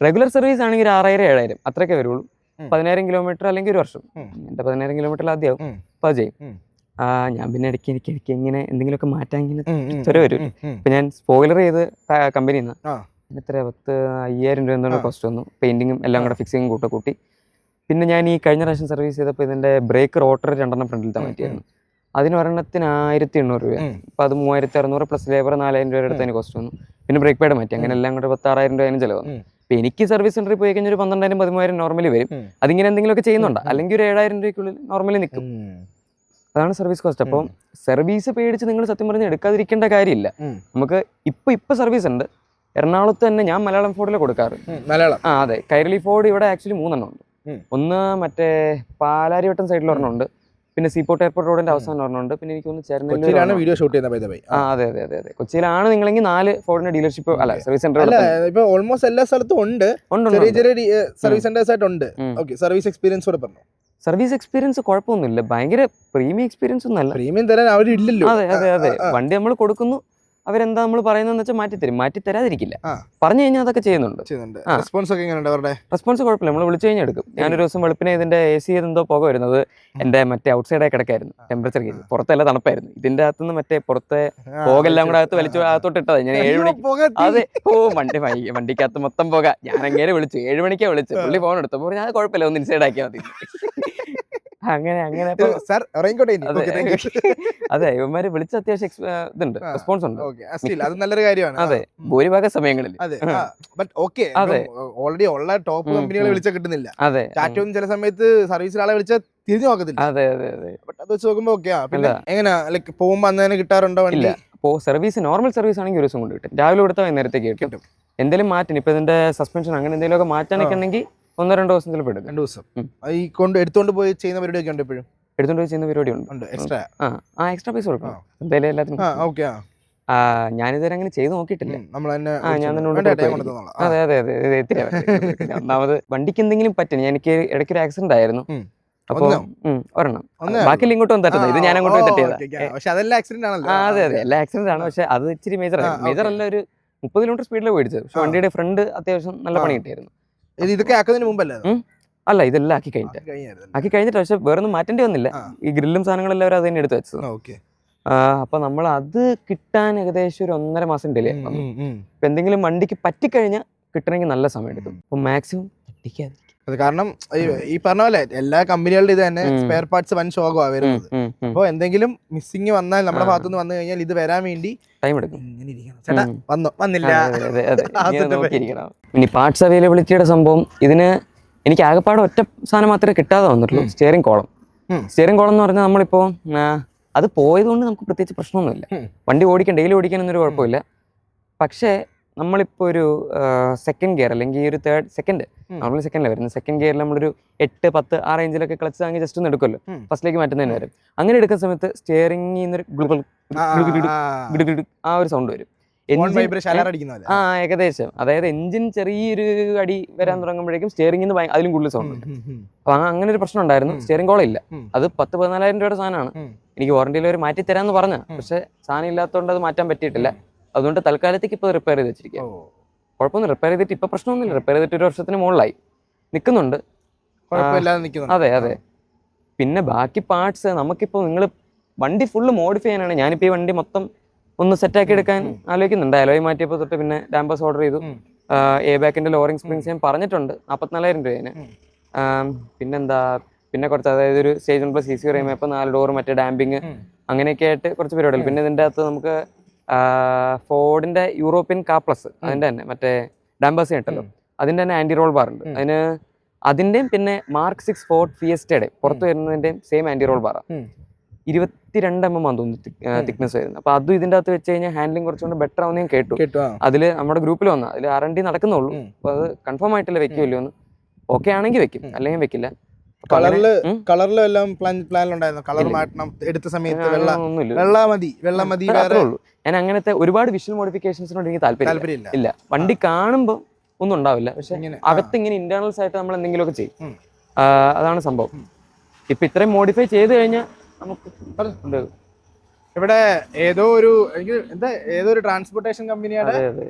B: റെഗുലർ സർവീസ് ആണെങ്കിൽ 6,000-7,000 അത്രയൊക്കെ വരുള്ളൂ. 10,000 കിലോമീറ്റർ അല്ലെങ്കിൽ ഒരു വർഷം. എന്റെ 10,000 കിലോമീറ്റർ ആദ്യമാവും, അപ്പൊ അത് ചെയ്യും. ഞാൻ പിന്നെ ഇടയ്ക്ക് ഇങ്ങനെ എന്തെങ്കിലുമൊക്കെ മാറ്റാൻ ഇങ്ങനെ ചെറിയ വരും. ഇപ്പൊ ഞാൻ സ്പോയിലർ ചെയ്ത് കമ്പനിയിൽ നിന്ന് എത്ര 5,000 രൂപ എന്നുള്ള കോസ്റ്റ് വന്നു. പെയിന്റിങ്ങും എല്ലാം കൂടെ ഫിക്സിങ്ങും കൂട്ടി. പിന്നെ ഞാൻ ഈ കഴിഞ്ഞ പ്രാവശ്യം സർവീസ് ചെയ്തപ്പോൾ ഇതിന്റെ ബ്രേക്ക് റോട്ടർ 2 ഫ്രണ്ടിലത്തെ മാറ്റിയായിരുന്നു. അതിന് ഒരെണ്ണത്തിന് 1,800 രൂപ. അപ്പൊ അത് 3,600 പ്ലസ് ലേബർ 4,000 രൂപയുടെ അടുത്ത് അതിന് കോസ്റ്റ് വന്നു. പിന്നെ ബ്രേക്ക് പാഡ് മാറ്റി. അങ്ങനെ എല്ലാം കൂടെ 16,000 രൂപ അതിന് ചിലവ് വന്നു. അപ്പൊ എനിക്ക് സർവീസ് സെന്ററിൽ പോയി കഴിഞ്ഞാൽ ഒരു 12,000-13,000 നോർമലി വരും. അതിങ്ങനെ എന്തെങ്കിലുമൊക്കെ ചെയ്യുന്നുണ്ട്, അല്ലെങ്കിൽ ഒരു 7,000 രൂപയ്ക്കുള്ളിൽ നോർമലി നിൽക്കും. അതാണ് സർവീസ് കോസ്റ്റ്. അപ്പം സർവീസ് പേടിച്ച് നിങ്ങൾ സത്യം പറഞ്ഞ് എടുക്കാതിരിക്കേണ്ട കാര്യമില്ല. നമുക്ക് ഇപ്പൊ സർവീസ് ഉണ്ട് എറണാകുളത്ത് തന്നെ. ഞാൻ മലയാളം ഫോർഡിൽ കൊടുക്കാറ്. അതെ, കൈരളി ഫോർഡ് ഇവിടെ ആക്ച്വലി 3 എണ്ണം ഉണ്ട്. ഒന്ന് മറ്റേ പാലാരിവട്ടം സൈഡിൽ ഒരെണ്ണമുണ്ട്, പിന്നെ സീപോർട്ട് എയർപോർട്ട് റോഡിന്റെ അവസാനം ഒരെണ്ണമുണ്ട്, പിന്നെ എനിക്ക് ഒന്ന്
A: കൊച്ചിയിലാണ് വീഡിയോ ഷൂട്ട് ചെയ്യുന്നത്.
B: അതെ അതെ അതെ അതെ, കൊച്ചിയിലാണ് നിങ്ങളെങ്കിൽ 4 ഫോർഡിന്റെ ഡീലർഷിപ്പ് അല്ല സർവീസ് സെന്റർ
A: ഇപ്പൊ ഓൾമോസ്റ്റ് എല്ലാ സ്ഥലത്തും ഉണ്ട്. ചെറിയ ചെറിയ സർവീസ് സെന്റേഴ്സ് ആയിട്ടുണ്ട്. സർവീസ് എക്സ്പീരിയൻസ് കൂടെ പറഞ്ഞു.
B: സർവീസ് എക്സ്പീരിയൻസ് കുഴപ്പമൊന്നുമില്ല, ഭയങ്കര പ്രീമിയം എക്സ്പീരിയൻസ് ഒന്നും അല്ല.
A: പ്രീമിയം തരാൻ അവരില്ലല്ലോ.
B: അതെ അതെ അതെ, വണ്ടി നമ്മൾ കൊടുക്കുന്നു, അവരെന്താ നമ്മൾ പറയുന്നതെന്ന് വെച്ചാൽ മാറ്റിത്തരും, മാറ്റി തരാതിരിക്കില്ല. പറഞ്ഞു കഴിഞ്ഞാൽ അതൊക്കെ ചെയ്യുന്നുണ്ട്.
A: റെസ്പോൺസ് ഒക്കെ എങ്ങനെയുണ്ട് അവരുടെ?
B: റെസ്പോൺസ് കുഴപ്പമില്ല, നമ്മൾ വിളിച്ചു കഴിഞ്ഞാൽ എടുക്കും. ഞാനൊരു ദിവസം വെളുപ്പിനെ ഇതിന്റെ AC എന്തോ പുക വരുന്നത് എന്റെ മറ്റേ ഔട്ട് സൈഡായി കിടക്കായിരുന്നു. ടെമ്പറേച്ചർ കേസ് പുറത്തല്ല തണുപ്പായിരുന്നു. ഇതിന്റെ അകത്തുനിന്ന് മറ്റേ പുറത്തെ പോകെല്ലാം കൂടെ അകത്ത് വലിച്ചു അകത്തോട്ട് ഇട്ടതാ. ഞാൻ 7 മണിക്ക് അതെ വണ്ടിക്കകത്ത് മൊത്തം പോക. ഞാൻ അങ്ങനെ വിളിച്ചു, 7 മണിക്കാ വിളിച്ചു. പുള്ളി ഫോൺ എടുത്തപ്പോൾ ഞാൻ കുഴപ്പമില്ല, ഒന്ന് ഇൻസൈഡ് ആക്കിയാൽ മതി. അങ്ങനെ അതെ, ഇവന്മാര് വിളിച്ച അത്യാവശ്യം ഇതുണ്ട്, റെസ്പോൺസ് ഉണ്ട്.
A: അത് നല്ലൊരു കാര്യമാണ്.
B: അതെ, ഭൂരിഭാഗം സമയങ്ങളിൽ.
A: അതെ, ഓൾറെഡി ഉള്ള ടോപ്പ് കമ്പനികളെ വിളിച്ചാൽ കിട്ടുന്നില്ല.
B: അതെ,
A: ടാറ്റയും ചില സമയത്ത് സർവീസിൽ ആളെ വിളിച്ചാൽ തിരിഞ്ഞു നോക്കത്തില്ല.
B: അതെ അതെ അതെ,
A: ബട്ട് അത് വെച്ച് നോക്കുമ്പോ ഓക്കെ. പിന്നെ എങ്ങനെയാ ലൈക്ക് പോകുമ്പോ അന്ന് തന്നെ കിട്ടാറുണ്ടോ വണ്ടി?
B: സർവീസ് നോർമൽ സർവീസ് ആണെങ്കിൽ ഒരു ദിവസം കൊണ്ട് കിട്ടും. രാവിലെ കൊടുത്താൽ വൈകുന്നേരത്തേക്ക് കിട്ടും. എന്തെങ്കിലും മാറ്റണം, ഇപ്പൊ ഇതിന്റെ സസ്പെൻഷൻ അങ്ങനെ എന്തെങ്കിലുമൊക്കെ മാറ്റാനൊക്കെ ഉണ്ടെങ്കിൽ 1-2 ദിവസം ചിലപ്പോൾ എടുക്കും.
A: 2 ദിവസം ഈ എടുത്തോണ്ട് പോയി ചെയ്യുന്ന പരിപാടിയൊക്കെ ഉണ്ട്. എപ്പോഴും
B: എടുത്തോണ്ട് പോയി ചെയ്യുന്ന പരിപാടി ഉണ്ട്.
A: എക്സ്ട്രാ
B: എക്സ്ട്രാ പൈസ കൊടുക്കണം എന്തായാലും എല്ലാത്തിനും. ഞാനിതുവരെ അങ്ങനെ ചെയ്ത് നോക്കിയിട്ടില്ല. അതെ അതെ അതെ, ഒന്നാമത് വണ്ടിക്ക് എന്തെങ്കിലും പറ്റും. എനിക്ക് ഇടയ്ക്കൊരു ആക്സിഡന്റ് ആയിരുന്നു. അപ്പൊ ഒരെണ്ണം, ബാക്കി ഇങ്ങോട്ട് വന്ന് തട്ടുന്നത്, ഇത് ഞാൻ അങ്ങോട്ട് പോയി തട്ടിയതാ. അതെ അതെ, എല്ലാ ആക്സിഡന്റ് ആണ്. പക്ഷെ അത് ഇച്ചിരി മേജർ അല്ല, ഒരു 30 കിലോമീറ്റർ സ്പീഡിൽ പോയിടിച്ചത്. പക്ഷെ വണ്ടിയുടെ ഫ്രണ്ട് അത്യാവശ്യം നല്ല പണി കിട്ടിയായിരുന്നു.
A: ഇതൊക്കെ ആക്കുന്നതിന് മുമ്പല്ലേ?
B: അല്ല, ഇതെല്ലാം ആക്കി കഴിഞ്ഞിട്ട്. പക്ഷെ വേറൊന്നും മാറ്റേണ്ടി വന്നില്ല. ഈ ഗ്രില്ലും സാധനങ്ങളെല്ലാം അത് തന്നെ എടുത്ത് വെച്ചത്. അപ്പൊ നമ്മൾ അത് കിട്ടാൻ ഏകദേശം ഒരു 1.5 മാസം ഡിലേ. ഇപ്പൊ എന്തെങ്കിലും വണ്ടിക്ക് പറ്റിക്കഴിഞ്ഞാൽ കിട്ടണമെങ്കിൽ നല്ല സമയം എടുക്കും. അപ്പൊ മാക്സിമം പറ്റിക്കാതിരിക്കും.
A: കാരണം ഈ പറഞ്ഞ പോലെ എല്ലാ കമ്പനികളുടെ ഇത് തന്നെ സ്പെയർ പാർട്സ് വൻ ശോകമാണ് വരുന്നത്. അപ്പൊ എന്തെങ്കിലും മിസ്സിങ് വന്നാൽ നമ്മുടെ ഭാഗത്തുനിന്ന് വന്നു കഴിഞ്ഞാൽ ഇത് വരാൻ വേണ്ടി
B: ടൈം എടുക്കും.
A: വന്നില്ല.
B: ഇനി പാർട്സ് അവൈലബിലിറ്റിയുടെ സംഭവം, ഇതിന് എനിക്ക് ആകെപ്പാടെ ഒറ്റ സാധനം മാത്രമേ കിട്ടാതെ വന്നിട്ടുള്ളൂ, സ്റ്റിയറിംഗ് കോളം. സ്റ്റിയറിംഗ് കോളം എന്ന് പറഞ്ഞാൽ നമ്മളിപ്പോ അത് പോയതുകൊണ്ട് നമുക്ക് പ്രത്യേകിച്ച് പ്രശ്നമൊന്നുമില്ല. വണ്ടി ഡെയിലി ഓടിക്കാനൊന്നും കുഴപ്പമില്ല. പക്ഷേ നമ്മളിപ്പോൾ ഒരു സെക്കൻഡ് ഗിയർ അല്ലെങ്കിൽ ഒരു സെക്കൻഡ് നോർമലി സെക്കൻഡിൽ വരുന്നത്, സെക്കൻഡ് ഗിയറിൽ നമ്മളൊരു 8, 10 ആ റേഞ്ചിലൊക്കെ ക്ലച്ച് താങ്ങി ജസ്റ്റ് ഒന്ന് എടുക്കുമല്ലോ, ഫസ്റ്റിലേക്ക് മാറ്റുന്നതിന് വരും. അങ്ങനെ എടുക്കുന്ന സമയത്ത് സ്റ്റിയറിംഗിൽ നിന്നൊരു ആ ഒരു സൗണ്ട് വരും. ഏകദേശം, അതായത് എഞ്ചിൻ ചെറിയൊരു അടി വരാൻ തുടങ്ങുമ്പോഴേക്കും സ്റ്റിയറിംഗിൽ നിന്ന് അതിലും കൂടുതൽ സൗണ്ട് ഉണ്ട്. അപ്പൊ അങ്ങനെ ഒരു പ്രശ്നം ഉണ്ടായിരുന്നു. സ്റ്റിയറിംഗ് കോളം ഇല്ല. അത് 10-14,000 രൂപയുടെ സാധനമാണ്. എനിക്ക് വാറണ്ടിയിൽ ഒരു മാറ്റി തരാമെന്ന് പറഞ്ഞ, പക്ഷെ സാധനം ഇല്ലാത്തതുകൊണ്ട് അത് മാറ്റാൻ പറ്റിയിട്ടില്ല. അതുകൊണ്ട് തൽക്കാലത്തേക്ക് ഇപ്പോൾ റിപ്പയർ ചെയ്ത് വെച്ചിരിക്കുക. കുഴപ്പമൊന്നും, റിപ്പയർ ചെയ്തിട്ട് ഇപ്പൊ പ്രശ്നമൊന്നുമില്ല. റിപ്പയർ ചെയ്തിട്ട് 1 വർഷത്തിന് മുകളിലായി നിൽക്കുന്നുണ്ട്. അതെ അതെ. പിന്നെ ബാക്കി പാർട്സ് നമുക്കിപ്പോൾ നിങ്ങൾ വണ്ടി ഫുള്ള് മോഡിഫൈ ചെയ്യാനാണ്. ഞാനിപ്പോൾ ഈ വണ്ടി മൊത്തം ഒന്ന് സെറ്റാക്കി എടുക്കാൻ ആലോചിക്കുന്നുണ്ട്. അലോയ് മാറ്റിയപ്പോൾ തൊട്ട് പിന്നെ ഡാമ്പേഴ്സ് ഓർഡർ ചെയ്തു. എ ബാക്കിന്റെ ലോറിംഗ് സ്പ്രിങ്സ് ഞാൻ പറഞ്ഞിട്ടുണ്ട് 44,000 രൂപേന്. പിന്നെന്താ, പിന്നെ കുറച്ച്, അതായത് ഒരു സ്റ്റേജ് പ്ലസ് CC പറയുമ്പോൾ ഇപ്പോൾ 4 ഡോർ മറ്റേ ഡാമ്പിങ് അങ്ങനെയൊക്കെ ആയിട്ട് കുറച്ച് പരിപാടികൾ. പിന്നെ ഇതിൻ്റെ അകത്ത് നമുക്ക് ഫോർഡിന്റെ യൂറോപ്യൻ കാർ പ്ലസ് അതിന്റെ തന്നെ മറ്റേ ഡാമ്പേഴ്സ് കിട്ടല്ലോ, അതിന്റെ തന്നെ ആന്റി റോൾ ബാർ ഉണ്ട് അതിന്റെയും. പിന്നെ Mark 6 ഫോർഡ് ഫിയസ്റ്റയുടെ പുറത്ത് വരുന്നതിന്റെയും സെയിം ആന്റി റോൾ ബാറാണ്. 22 mm ആണ് തോന്നുന്നു തിക്നെസ് വരുന്നത്. അപ്പൊ അതും ഇതിന്റെ അകത്ത് വെച്ച് കഴിഞ്ഞാൽ ഹാൻഡ്ലിംഗ് കുറച്ചുകൊണ്ട് ബെറ്റർ ആവുന്ന ഞാൻ കേട്ടു. അതില് നമ്മുടെ ഗ്രൂപ്പിൽ വന്ന അതിൽ R&D നടക്കുന്നുള്ളൂ. അപ്പൊ അത് കൺഫേം ആയിട്ടില്ല വെക്കുമല്ലോ എന്ന്. ഓക്കെ ആണെങ്കിൽ വെക്കും, അല്ലെങ്കിൽ വെക്കില്ല.
A: കളറിലും എല്ലാം പ്ലാനിലുണ്ടായിരുന്നു. കളർ മാറ്റണം എടുത്ത സമയത്ത് വെള്ള മതി വേറെ
B: ഉള്ളൂ. ഞാൻ അങ്ങനത്തെ ഒരുപാട് വിഷ്വൽ മോഡിഫിക്കേഷൻസിനോട് എനിക്ക് താല്പര്യമില്ല. ഇല്ല, വണ്ടി കാണുമ്പോൾ ഒന്നും ഉണ്ടാവില്ല, പക്ഷെ അകത്ത് ഇങ്ങനെ ഇന്റേണൽസ് ആയിട്ട് നമ്മൾ എന്തെങ്കിലുമൊക്കെ ചെയ്യും. അതാണ് സംഭവം. ഇപ്പൊ ഇത്രയും മോഡിഫൈ ചെയ്ത് കഴിഞ്ഞാൽ നമുക്ക്
A: ഇവിടെ ഏതോ ഒരു ട്രാൻസ്പോർട്ടേഷൻ കമ്പനിയുടെ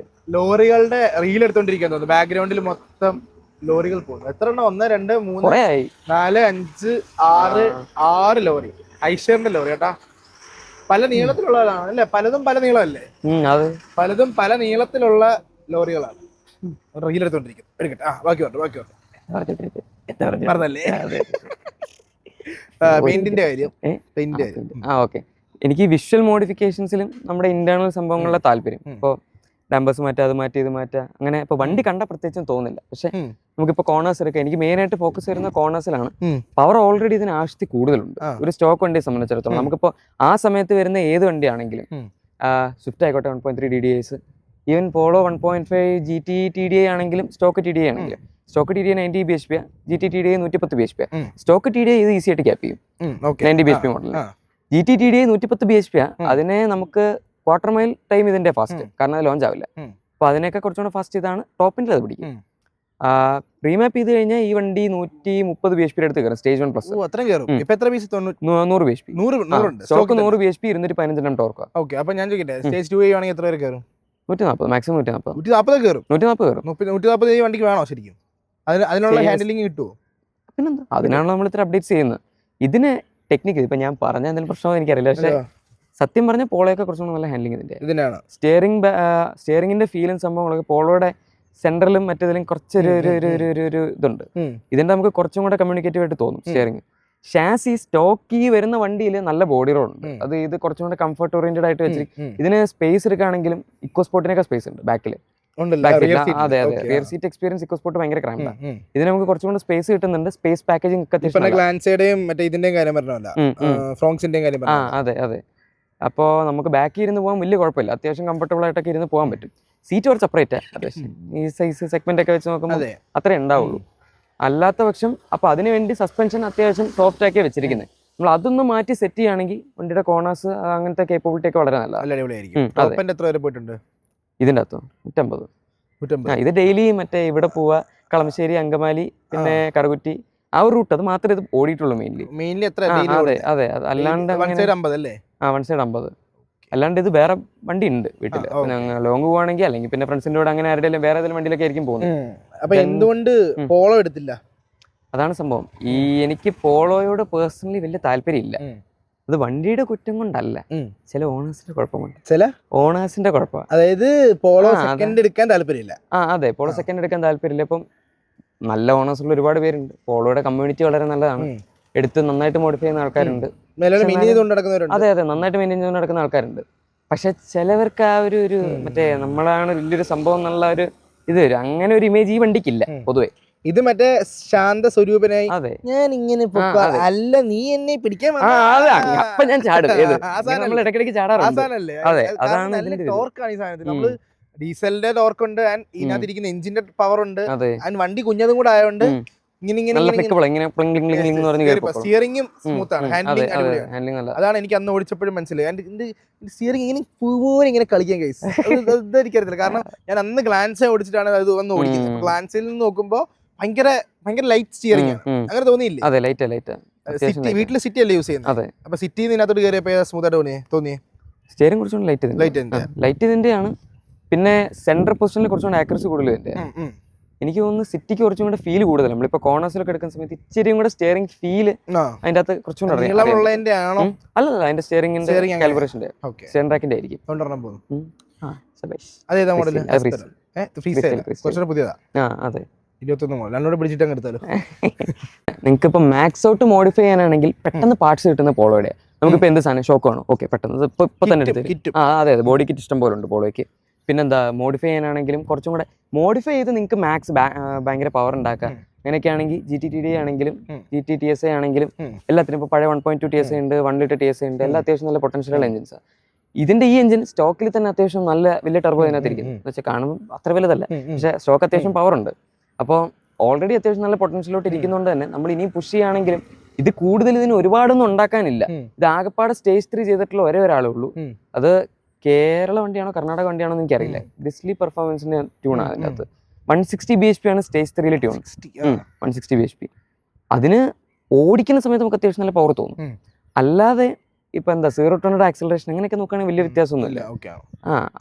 A: ലോറികളുടെ റീൽ എടുത്തോണ്ടിരിക്കാൻ തോന്നുന്നു. ബാക്ക്ഗ്രൗണ്ടിൽ മൊത്തം ലോറികൾ പോകുന്നു. എത്ര എണ്ണം? 1 2 3 4 5 6 ലോറി. ഐഷറിന്റെ ലോറി കേട്ടാ. പല നീളത്തിലുള്ളതാണ് അല്ലേ? പലതും പല നീളമല്ലേ? പലതും പല നീളത്തിലുള്ള ലോറികളാണ് റീൽ എടുത്തോണ്ടിരിക്കുന്നത്. എടുക്കട്ടെ, ബാക്കി പറഞ്ഞല്ലേ. പെയിന്റിന്റെ കാര്യം.
B: ഓക്കെ. എനിക്ക് വിഷ്വൽ മോഡിഫിക്കേഷൻസിലും നമ്മുടെ ഇന്റേണൽ സംഭവങ്ങളിലെ താല്പര്യം. ഇപ്പോൾ ഡംബേഴ്സ് മാറ്റുക, അത് മാറ്റി ഇത് മാറ്റുക, അങ്ങനെ ഇപ്പോൾ വണ്ടി കണ്ട പ്രത്യേകിച്ചും തോന്നില്ല. പക്ഷെ നമുക്കിപ്പോൾ കോർണേഴ്സ് എടുക്കുക, എനിക്ക് മെയിൻ ആയിട്ട് ഫോക്കസ് വരുന്ന കോർണേഴ്സിലാണ്. പവർ ഓൾറെഡി ഇതിന് ആവശ്യത്തിൽ കൂടുതലുണ്ട് ഒരു സ്റ്റോക്ക് വണ്ടിയെ സംബന്ധിച്ചിടത്തോളം. നമുക്കിപ്പോൾ ആ സമയത്ത് വരുന്ന ഏത് വണ്ടിയാണെങ്കിലും, സ്വിഫ്റ്റ് ആയിക്കോട്ടെ 1.3 DDIs, even Polo 1.5 GT TDI ആണെങ്കിലും, സ്റ്റോക്ക് TDI ആണെങ്കിലും, stock TDI 90 bhp, GT TDI 110 bhp. Stock TDI ഇത് ഈസി ആയിട്ട് ക്യാപ്പ് ചെയ്യും 90 bhp model. GT TDI 110 bhp, അതിനെ നമുക്ക് ക്വാർട്ടർ മൈൽ ടൈം ഇതിന്റെ ഫാസ്റ്റ്, കാരണം അത് ലോഞ്ച് ആവില്ല. അപ്പൊ അതിനൊക്കെ കുറച്ചുകൂടെ ഫാസ്റ്റ് ഇതാണ്. ടോപ്പിൻ്റെ അത് പിടിക്കും. റീമാപ്പ് ചെയ്ത് കഴിഞ്ഞാൽ ഈ വണ്ടി 130 bhp അടുത്ത് കയറും. Stage 1 plus 100 bhp. Stock 100 bhp 215 torque.
A: അപ്പൊ ഞാൻ ചോദിക്കട്ടെ, സ്റ്റേജ് 2 ആണെങ്കിൽ എത്ര വരെ കയറും?
B: 140, മാക്സിമം
A: 140 കയറും. 140 ഈ വണ്ടിക്ക് വേണോ ശരിക്കും? അതിനുള്ള ഹാൻഡിലിംഗ് കിട്ടുമോ?
B: പിന്നെന്താ, അതിനാണ് നമ്മൾ ഇത്ര അപ്ഡേറ്റ് ചെയ്യുന്നത്. ഇതിന് ടെക്നിക്ക് ഇപ്പൊ ഞാൻ പറഞ്ഞ എന്തെങ്കിലും പ്രശ്നമോ എനിക്കറിയില്ല, പക്ഷെ സത്യം പറഞ്ഞ പോളോയൊക്കെ കുറച്ചുകൂടെ നല്ല ഹാൻഡിലിംഗ് ഇതിന്റെ. സ്റ്റിയറിംഗിന്റെ ഫീലും സംഭവങ്ങളൊക്കെ പോളോയുടെ സെന്ററിലും മറ്റേതിലും കുറച്ചൊരു ഇതുണ്ട്. ഇതിന്റെ നമുക്ക് കുറച്ചും കൂടെ കമ്മ്യൂണിക്കേറ്റീവ് ആയിട്ട് തോന്നും സ്റ്റിയറിംഗ്. ഷാസി സ്റ്റോക്കി വരുന്ന വണ്ടിയിൽ നല്ല ബോഡി റോൾ ഉണ്ട്. അത് ഇത് കുറച്ചും കൂടെ കംഫർട്ട് ഓറിയന്റഡ് ആയിട്ട് വെച്ചിരിക്കും. ഇതിന് സ്പേസ് എടുക്കുകയാണെങ്കിലും ഇക്കോസ്പോർട്ടിനൊക്കെ സ്പേസ് ഉണ്ട് ബാക്കില്. അതെ, റിയർ സീറ്റ് എക്സ്പീരിയൻസ് ഇക്കോസ്പോർട്ട് ഭയങ്കര ക്രാമ്പാ. ഇതിന് നമുക്ക് കുറച്ചുകൂടെ സ്പേസ് കിട്ടുന്നുണ്ട്. സ്പേസ് പാക്കേജിംഗ് അതെ. അപ്പോൾ നമുക്ക് ബാക്കിൽ ഇരുന്ന് പോകാൻ വലിയ കുഴപ്പമില്ല. അത്യാവശ്യം കംഫർട്ടബിൾ ആയിട്ടൊക്കെ ഇരുന്ന് പോകാൻ പറ്റും. സീറ്റ് കുറച്ച് സെപ്പറേറ്റ് അത്യാവശ്യം ഈ സൈസ് സെഗ്മെന്റ് ഒക്കെ വെച്ച് നോക്കുമ്പോൾ അത്രേ ഉണ്ടാവുള്ളൂ. അല്ലാത്ത പക്ഷം അപ്പോൾ അതിന് വേണ്ടി സസ്പെൻഷൻ അത്യാവശ്യം സോഫ്റ്റ് ആക്കിയാണ് വെച്ചിരിക്കുന്നത്. നമ്മൾ അതൊന്ന് മാറ്റി സെറ്റ് ചെയ്യുകയാണെങ്കിൽ വണ്ടിയുടെ കോർണേഴ്സ് അങ്ങനത്തെ കേപ്പബിലിറ്റി ഒക്കെ വളരെ നല്ലതാണ്. ഇതിൻ്റെ അകത്തോ 150. ഇത് ഡെയിലി മറ്റേ ഇവിടെ പോവാ, കളമശ്ശേരി, അങ്കമാലി, പിന്നെ കറുകുറ്റി, ആ ഒരു റൂട്ട്. അത് മാത്രമേ ഇത് ഓടിയിട്ടുള്ളൂ മെയിൻലി. അതെ. അല്ലാണ്ട് 1 സൈഡ് 50. അല്ലാണ്ട് ഇത് വേറെ വണ്ടി ഉണ്ട് വീട്ടിൽ. ലോങ് പോവാണെങ്കിൽ അല്ലെങ്കിൽ പിന്നെ ഫ്രണ്ട്സിന്റെ കൂടെ അങ്ങനെ ആരുടെയും വേറെ ഏതെങ്കിലും വണ്ടിയിലൊക്കെ ആയിരിക്കും പോകുന്നത്.
A: അപ്പൊ എന്തുകൊണ്ട് പോളോ എടുത്തില്ല?
B: അതാണ് സംഭവം. എനിക്ക് പോളോയോട് പേഴ്സണലി വലിയ താല്പര്യമില്ല. അത് വണ്ടിയുടെ കുറ്റം കൊണ്ടല്ല, ചില ഓണേഴ്സിന്റെ കുഴപ്പം കൊണ്ട്. ഓണേഴ്സിന്റെ കുഴപ്പം.
A: അതായത് പോളോ സെക്കൻഡ് എടുക്കാൻ താല്പര്യമില്ല.
B: അതെ, പോളോ സെക്കൻഡ് എടുക്കാൻ താല്പര്യമില്ല. ഇപ്പം നല്ല ഓണേഴ്സ് ഉള്ള ഒരുപാട് പേരുണ്ട്. പോളോയുടെ കമ്മ്യൂണിറ്റി വളരെ നല്ലതാണ്. എടുത്ത് നന്നായിട്ട് മോഡിഫൈ ചെയ്യുന്ന ആൾക്കാരുണ്ട്. അതെ, നന്നായിട്ട് മെയിൻറ്റെയിൻ ചെയ്ത് നടക്കുന്ന ആൾക്കാരുണ്ട്. പക്ഷെ ചിലവർക്ക് ആ ഒരു മറ്റേ നമ്മളാണ് വലിയൊരു സംഭവം എന്നുള്ള ഒരു ഇത് വരും. അങ്ങനെ ഒരു ഇമേജ് ഈ വണ്ടിക്കില്ല പൊതുവെ.
A: ഇത് മറ്റേ ശാന്ത സ്വരൂപനായി ഞാൻ ഇങ്ങനെ അല്ല, നീ എന്നെ പിടിക്കാൻ
B: അപ്പൊ ഞാൻ ചാടും. നമ്മൾ ഇടയ്ക്കിടയ്ക്ക് ചാടാറുണ്ട്. അതെ, അതാണ്
A: ടോർക്കാണ് ഈ സാധനത്തിൽ. നമ്മള് ഡീസലിന്റെ ടോർക്ക് ഉണ്ട്, ഇതിനകത്തിരിക്കുന്ന എഞ്ചിന്റെ പവർ ഉണ്ട്, വണ്ടി കുഞ്ഞതും കൂടെ ആയതുകൊണ്ട് സ്റ്റിയറിംഗും സ്മൂത്ത് ആണ്, ഹാൻഡ്ലിംഗ്. അതാണ് എനിക്ക് അന്ന് ഓടിച്ചപ്പോഴും മനസ്സിലായി. സ്റ്റിയറിംഗ് ഇങ്ങനെ കളിക്കാൻ കേസ് ഇതെനിക്കറിയത്തില്ല. കാരണം ഞാൻ അന്ന് ഗ്ലാൻസ് ഓടിച്ചിട്ടാണ് അത് വന്ന് ഓടിക്കുന്നത്. ഗ്ലാൻസിൽ നിന്ന് നോക്കുമ്പോ ഭയങ്കര ലൈറ്റ് സ്റ്റിയറിംഗ് അങ്ങനെ തോന്നിയില്ലേ? വീട്ടില് സിറ്റി അല്ലേ യൂസ് ചെയ്യുന്നത്? അപ്പൊ സിറ്റി ഇതിനകത്തോട്ട് കയറിയപ്പോ സ്മൂത്ത് ആയിട്ട് തോന്നിയേ?
B: സ്റ്റിയറിംഗ് കുറച്ചുകൂടി ലൈറ്റ് ഇതിന്റെയാണ്. പിന്നെ സെൻട്രൽ പൊസിഷനിൽ കുറച്ചുകൂടി ആക്യുറസി കൂടുതൽ ഇതിന്റെ. എനിക്ക് തോന്നുന്നു സിറ്റിക്ക് കുറച്ചും കൂടെ ഫീൽ കൂടുതൽ. നമ്മളിപ്പോ കോർണേഴ്സിലൊക്കെ എടുക്കുന്ന സമയത്ത് ഇച്ചിരിയും കൂടെ സ്റ്റിയറിംഗ് ഫീൽ അതിന്റെ അകത്ത് കുറച്ചും കൂടെ അല്ലല്ല, അതിന്റെ സ്റ്റിയറിംഗിന്റെ കാലിബ്രേഷന്റെ സ്റ്റിയറിംഗ് റാക്കിന്റെ ആയിരിക്കും. നിങ്ങൾക്ക് ഇപ്പൊ മാക്സ് ഔട്ട് മോഡിഫൈ ചെയ്യാനാണെങ്കിൽ പെട്ടെന്ന് പാർട്സ് കിട്ടുന്ന പോളോയുടെ. നമുക്കിപ്പോ എന്ത് സാധനം ഷോക്ക് ആണോ, ഓക്കെ, പെട്ടെന്ന് ഇപ്പൊ തന്നെ എടുത്ത്. അതെ, ബോഡി കിറ്റ് ഇഷ്ടം പോലെ ഉണ്ട് പോളോയ്ക്ക്. പിന്നെന്താ, മോഡിഫൈ ചെയ്യാനാണെങ്കിലും കുറച്ചും കൂടെ മോഡിഫൈ ചെയ്ത് നിങ്ങൾക്ക് മാക്സ് ഭയങ്കര പവർ ഉണ്ടാക്കാം. അങ്ങനെയൊക്കെയാണെങ്കിൽ GT TDI ആണെങ്കിലും GT TSI ആണെങ്കിലും എല്ലാത്തിനും ഇപ്പോൾ പഴയ 1.2 TSI ഉണ്ട്, 1 ലിറ്റർ TSI ഉണ്ട്. എല്ലാം അത്യാവശ്യം നല്ല പൊട്ടൻഷ്യൽ എഞ്ചിൻസാണ്. ഇതിന്റെ ഈ എഞ്ചിൻ സ്റ്റോക്കിൽ തന്നെ അത്യാവശ്യം നല്ല വലിയ ടർബോ അതിനകത്ത് ഇരിക്കുന്നു. എന്ന് വെച്ചാൽ കാണുമ്പോൾ അത്ര വലുതല്ല, പക്ഷേ സ്റ്റോക്ക് അത്യാവശ്യം പവർ ഉണ്ട്. അപ്പോൾ ഓൾറെഡി അത്യാവശ്യം നല്ല പൊട്ടൻഷ്യലോട്ട് ഇരിക്കുന്നതുകൊണ്ട് തന്നെ നമ്മൾ ഇനിയും പുഷ് ചെയ്യുകയാണെങ്കിലും ഇത് കൂടുതൽ ഇതിന് ഒരുപാടൊന്നും ഉണ്ടാക്കാനില്ല. ഇത് ആകെപ്പാടെ സ്റ്റേജ് 3 ചെയ്തിട്ടുള്ള ഒരേ ഒരാളേ ഉള്ളൂ. അത് കേരള വണ്ടിയാണോ കർണാടക വണ്ടിയാണോ എന്ന് എനിക്കറിയില്ല. ഗ്രിസ്ലി പെർഫോമൻസിന്റെ ട്യൂൺ ആണ് അതിനകത്ത്. 160 BHP ആണ് സ്റ്റേജ് 3 ട്യൂൺ. 160 BHP. അതിന് ഓടിക്കുന്ന സമയത്ത് നമുക്ക് അത്യാവശ്യം നല്ല പവർ തോന്നും. അല്ലാതെ ഇപ്പൊ എന്താ 0 to 100 ആക്സിലറേഷൻ അങ്ങനെയൊക്കെ നോക്കുകയാണെങ്കിൽ വലിയ വ്യത്യാസമൊന്നുമില്ല.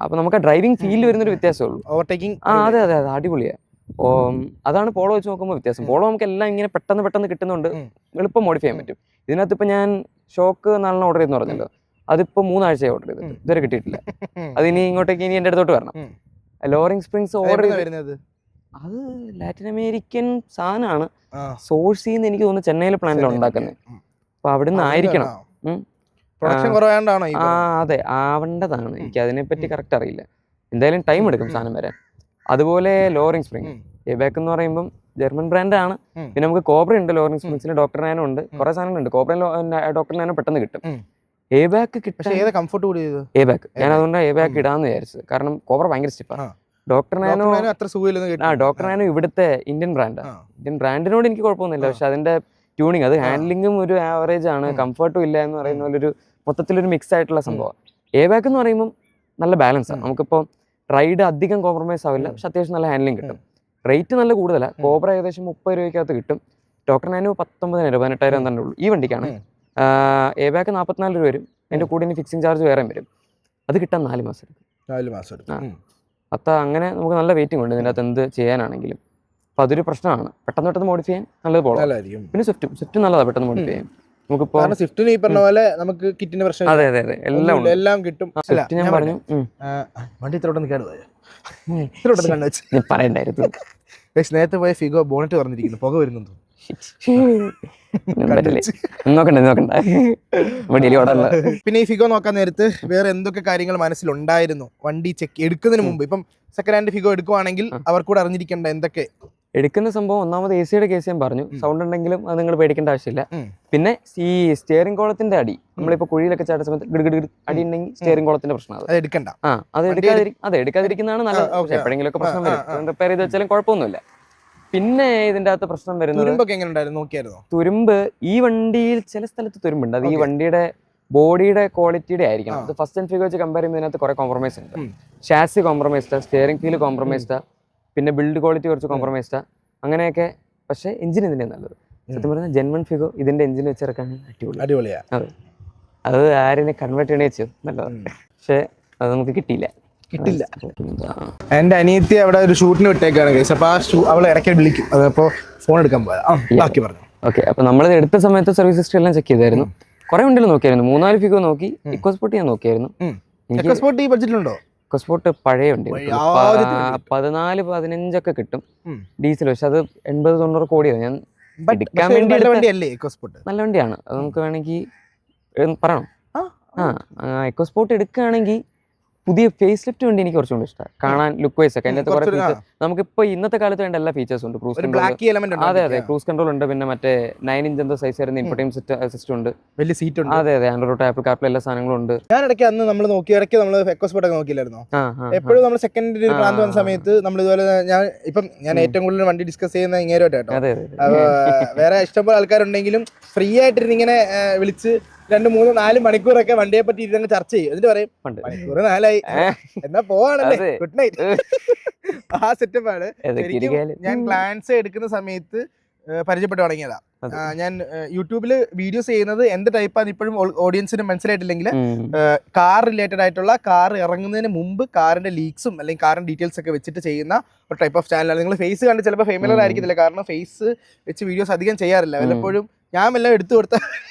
B: അപ്പൊ നമുക്ക് ആ ഡ്രൈവിംഗ് ഫീലിൽ വരുന്നൊരു വ്യത്യാസമേ ഉള്ളൂ. അതെ അതെ അതെ, അടിപൊളിയാണ്. അതാണ് പോളോ വെച്ച് നോക്കുമ്പോൾ വ്യത്യാസം. പോളോ നമുക്ക് എല്ലാം ഇങ്ങനെ പെട്ടെന്ന് കിട്ടുന്നുണ്ട്, എളുപ്പം മോഡിഫൈ ചെയ്യാൻ പറ്റും. ഇതിനകത്ത് ഇപ്പൊ ഞാൻ ഷോക്ക് 4 ഓർഡർ ചെയ്തെന്ന് പറഞ്ഞല്ലോ, അതിപ്പോ 3 ആഴ്ചയായി ഓർഡർ ചെയ്തിട്ട് ഇതുവരെ കിട്ടിയിട്ടില്ല. അതിനി ഇങ്ങോട്ടേക്ക് ഇനി എന്റെ അടുത്തോട്ട് വരണം. ലോറിംഗ് സ്പ്രിങ്സ് ഓർഡർ ചെയ്യുന്നത് അത് ലാറ്റിൻ അമേരിക്കൻ സാധനമാണ്. സോഴ്സ് ചെയ്യുന്ന എനിക്ക് തോന്നുന്നു ചെന്നൈയിലെ പ്ലാന്റിലാണ് ഉണ്ടാക്കുന്നത്. അപ്പൊ അവിടുന്ന് ആയിരിക്കണം. അതെ, ആവേണ്ടതാണ്. എനിക്ക് അതിനെപ്പറ്റി കറക്റ്റ് അറിയില്ല. എന്തായാലും ടൈം എടുക്കും സാധനം വരാൻ. അതുപോലെ ലോറിംഗ് സ്പ്രിങ് എബാക്ക് എന്ന് പറയുമ്പോൾ ജർമ്മൻ ബ്രാൻഡാണ്. പിന്നെ നമുക്ക് കോബ്ര ഉണ്ട് ലോറിംഗ് സ്പ്രിങ്സിൽ, ഡോക്ടർ നാനോ ഉണ്ട്, കുറെ സാധനങ്ങളുണ്ട്. കോബ്ര ഡോക്ടർ നാനോ പെട്ടെന്ന് കിട്ടും. എബാക്ക് കിട്ടാൻ എബാക്ക് ഞാൻ അതുകൊണ്ട് എബാക്ക് ഇടാന്ന് വിചാരിച്ചത്. കാരണം കോബ്ര ഭയങ്കര സ്റ്റിഫാണ്. ഡോക്ടർ നാനോ ഡോക്ടർ നാനോ ഇവിടുത്തെ ഇന്ത്യൻ ബ്രാൻഡാണ്. ഇന്ത്യൻ ബ്രാൻഡിനോട് എനിക്ക് കുഴപ്പമൊന്നുമില്ല. പക്ഷെ അതിന്റെ ട്യൂണിങ്, അത് ഹാൻഡ്ലിങ്ങും ഒരു ആവറേജ് ആണ്, കംഫർട്ടും ഇല്ല എന്ന് പറയുന്ന പോലൊരു മൊത്തത്തിലൊരു മിക്സ് ആയിട്ടുള്ള സംഭവം. എബാക്ക് എന്ന് പറയുമ്പോൾ നല്ല ബാലൻസ് ആണ്. നമുക്കിപ്പോൾ റൈഡ് അധികം കോംപ്രമൈസ് ആവില്ല, പക്ഷെ അത്യാവശ്യം നല്ല ഹാൻഡ്ലിങ് കിട്ടും. റേറ്റ് നല്ല കൂടുതലാണ്. കോബ്ര ഏകദേശം 30 രൂപയ്ക്കകത്ത് കിട്ടും. ഡോക്ടർ നാനോ 19,000 18,000 തന്നെ ഉള്ളൂ ഈ വണ്ടിക്കാണ്. എബാക്ക് 44 രൂപ വരും. അതിന്റെ കൂടെ ഇനി ഫിക്സിംഗ് ചാർജ് വേറെ വരും. അത് കിട്ടാൻ 4 മാസം എടുക്കും. അങ്ങനെ നമുക്ക് നല്ല വെയിറ്റിംഗ് ഉണ്ട് ഇതിനകത്ത് എന്ത് ചെയ്യാനാണെങ്കിലും. അപ്പൊ അതൊരു പ്രശ്നമാണ്. പെട്ടെന്ന് മോഡിഫൈ ചെയ്യാൻ നല്ലത് പോളോ. പിന്നെ സ്വിഫ്റ്റ് നല്ലതാണ് പെട്ടെന്ന് മോഡിഫൈ ചെയ്യാൻ. നമുക്കിപ്പോ സ്വിഫ്റ്റിന് ഈ പറഞ്ഞ പോലെ നമുക്ക് കിറ്റിന്റെ പ്രശ്നം. അതെ അതെ അതെ, എല്ലാം കിട്ടും. സ്വിഫ്റ്റ് ഞാൻ പറഞ്ഞു വണ്ടി പറയണ്ടായിരുന്നു. നേരത്തെ പോയ ഫിഗോ ബോണറ്റ് പറഞ്ഞിരിക്കുന്നു, പുക വരുന്നു. പിന്നെ ഈ ഫിഗോ നോക്കാൻ നേരത്ത് വേറെ എന്തൊക്കെ കാര്യങ്ങൾ മനസ്സിലുണ്ടായിരുന്നു വണ്ടി ചെക്ക് എടുക്കുന്നതിന് മുമ്പ്? ഇപ്പം സെക്കൻഡ് ഹാൻഡ് ഫിഗോ എടുക്കുവാണെങ്കിൽ അവർക്കൂടെ അറിഞ്ഞിരിക്കേണ്ട എന്തൊക്കെ? എടുക്കുന്ന സംഭവം ഒന്നാമത് എ സിയുടെ കേസ് ഞാൻ പറഞ്ഞു. സൗണ്ട് ഉണ്ടെങ്കിലും അത് നിങ്ങൾ പേടിക്കേണ്ട ആവശ്യമില്ല. പിന്നെ ഈ സ്റ്റിയറിംഗ് കോളത്തിന്റെ അടി, നമ്മളിപ്പോ കുഴിയിലൊക്കെ ചാട്ട സമയത്ത് ഗിഡ് അടി ഉണ്ടെങ്കിൽ സ്റ്റിയറിംഗ് കോളത്തിന്റെ പ്രശ്നം അത് എടുക്കണ്ട. അത് എടുക്കാതിരിക്കുന്നതാണ് നല്ലത്. എപ്പോഴെങ്കിലും ഒക്കെ പ്രശ്നം വരും, റിപ്പയർ ചെയ്ത് വെച്ചാലും കുഴപ്പമൊന്നുമില്ല. പിന്നെ ഇതിന്റെ അകത്ത് പ്രശ്നം വരുന്നത് തുരുമ്പ്. ഈ വണ്ടിയിൽ ചില സ്ഥലത്ത് തുരുമ്പുണ്ട്. അത് ഈ വണ്ടിയുടെ ബോഡിയുടെ ക്വാളിറ്റിയുടെ ആയിരിക്കണം. അത് ഫസ്റ്റ് ആൻഡ് ഫിഗോ വെച്ച് കമ്പയർ ചെയ്യുമ്പോൾ ഇതിനകത്ത് കുറെ കോംപ്രമൈസ് ഉണ്ട്. ഷാസി കോംപ്രമൈസ്ഡാ, സ്റ്റിയറിംഗ് ഫീൽ കോംപ്രമൈസ്ഡാ, പിന്നെ ബിൽഡ് ക്വാളിറ്റി കുറച്ച് കോംപ്രമൈസ്ഡാ, അങ്ങനെയൊക്കെ. പക്ഷെ എഞ്ചിൻ ഇതിന്റെ നല്ലത്. സത്യം പറഞ്ഞാൽ ജെന്മൻ ഫിഗോ ഇതിന്റെ എഞ്ചിൻ വെച്ചിറക്കാൻ അടിപൊളിയാ. അതെ, അത് ആരെന്നെ കൺവേർട്ട് ചെയ്യണേ വെച്ചു നല്ലതാണ്. പക്ഷെ അത് നമുക്ക് കിട്ടിയില്ല. എന്റെ അനിയത്തി അവിടെ ഒരു ഷൂട്ടിന് വിട്ടേക്കാണ് കേസ്. അപ്പൊ അവൾ ഇടയ്ക്ക് വിളിക്കും. അതപ്പോ ഫോൺ എടുക്കാൻ പോയത്. ബാക്കി പറഞ്ഞു. ഓക്കെ, അപ്പൊ നമ്മൾ എടുത്ത സമയത്ത് സർവീസ് ഹിസ്റ്ററി എല്ലാം ചെക്ക് ചെയ്തായിരുന്നു. കുറെ വണ്ടികൾ നോക്കിയായിരുന്നു. 3-4 ഫിഗോ നോക്കി. ഇക്കോസ്പോർട്ട് ഞാൻ നോക്കിയായിരുന്നു. ഈ ബഡ്ജറ്റിലുണ്ടോ? ഇക്കോസ്പോർട്ട് പഴയ വണ്ടി 14-15 ഒക്കെ കിട്ടും ഡീസൽ. പക്ഷെ അത് 80-90 കോടിയാണ്. ഞാൻ എടുക്കാൻ വേണ്ടി നല്ല വണ്ടിയാണ്. അത് നമുക്ക് വേണമെങ്കിൽ പറയണം. ഇക്കോസ്പോർട്ട് എടുക്കുകയാണെങ്കിൽ പുതിയ ഫേസ് ലിഫ്റ്റ് വണ്ടി എനിക്ക് കുറച്ചുകൂടി ഇഷ്ടമാണ്. കാണാൻ ലുക്ക് വൈസ് ഒക്കെ അതിനകത്ത് കുറെ ഫീച്ചേഴ്സ് നമുക്കിപ്പോ ഇന്നത്തെ കാലത്ത് വേണ്ട എല്ലാ ഫീച്ചേഴ്സും ഉണ്ട്. ക്രൂസ് കൺട്രോൾ, അതെ ക്രൂസ് കൺട്രോൾ ഉണ്ട്. പിന്നെ മറ്റേ 9 ഇഞ്ച് എന്തോ സൈസ് വരുന്ന ഇൻഫോർടൈൻമെന്റ് സിസ്റ്റം ഉണ്ട്, വലിയ സീറ്റ് ഉണ്ട്. അതെ ആൻഡ്രോയിഡ് ആപ്പിൾ കാർപ്ലേ എല്ലാ സാധനങ്ങളും ഉണ്ട്. ഞാൻ ഇടയ്ക്ക് അന്ന് നമ്മൾ നോക്കി, ഇടയ്ക്ക് നമ്മൾ എക്കോസ്പോർട്ട് ഒക്കെ നോക്കിയില്ലായിരുന്നോ? എപ്പോഴും നമ്മൾ സെക്കൻഡ് ഒരു പ്ലാൻ വന്ന സമയത്ത് നമ്മൾ ഇതുപോലെ ഞാൻ ഏറ്റവും കൂടുതൽ വണ്ടി ഡിസ്കസ് ചെയ്യുന്ന ഇങ്ങേരോട്ട് കേട്ടോ. വേറെ ഇഷ്ടംപോലെ ആൾക്കാരുണ്ടെങ്കിലും ഫ്രീ ആയിട്ടിരുന്ന് ഇങ്ങനെ വിളിച്ച് 2-3-4 മണിക്കൂറൊക്കെ വണ്ടിയെ പറ്റി ഇരുന്ന് ചർച്ച ചെയ്യും. എന്നിട്ട് പറയും മണിക്കൂർ 4 എന്നാ പോവാണല്ലേ, ഗുഡ് നൈറ്റ്. ആ സെറ്റപ്പാണ്. ഞാൻ പ്ലാൻസ് എടുക്കുന്ന സമയത്ത് പരിചയപ്പെട്ട് തുടങ്ങിയതാ. ഞാൻ യൂട്യൂബില് വീഡിയോസ് ചെയ്യുന്നത് എന്ത് ടൈപ്പാന്ന് ഇപ്പോഴും ഓഡിയൻസിന് മനസ്സിലായിട്ടില്ലെങ്കിൽ, കാർ റിലേറ്റഡ് ആയിട്ടുള്ള, കാർ ഇറങ്ങുന്നതിന് മുമ്പ് കാറിന്റെ ലീക്സും അല്ലെങ്കിൽ കാറിന്റെ ഡീറ്റെയിൽസ് ഒക്കെ വെച്ചിട്ട് ചെയ്യുന്ന ഒരു ടൈപ്പ് ഓഫ് ചാനലാണ്. നിങ്ങൾ ഫേസ് കണ്ട് ചിലപ്പോൾ ഫെമിലർ ആയിരിക്കത്തില്ല, കാരണം ഫേസ് വെച്ച് വീഡിയോസ് അധികം ചെയ്യാറില്ല. വല്ലപ്പോഴും ഞാൻ എല്ലാം എടുത്തു കൊടുത്ത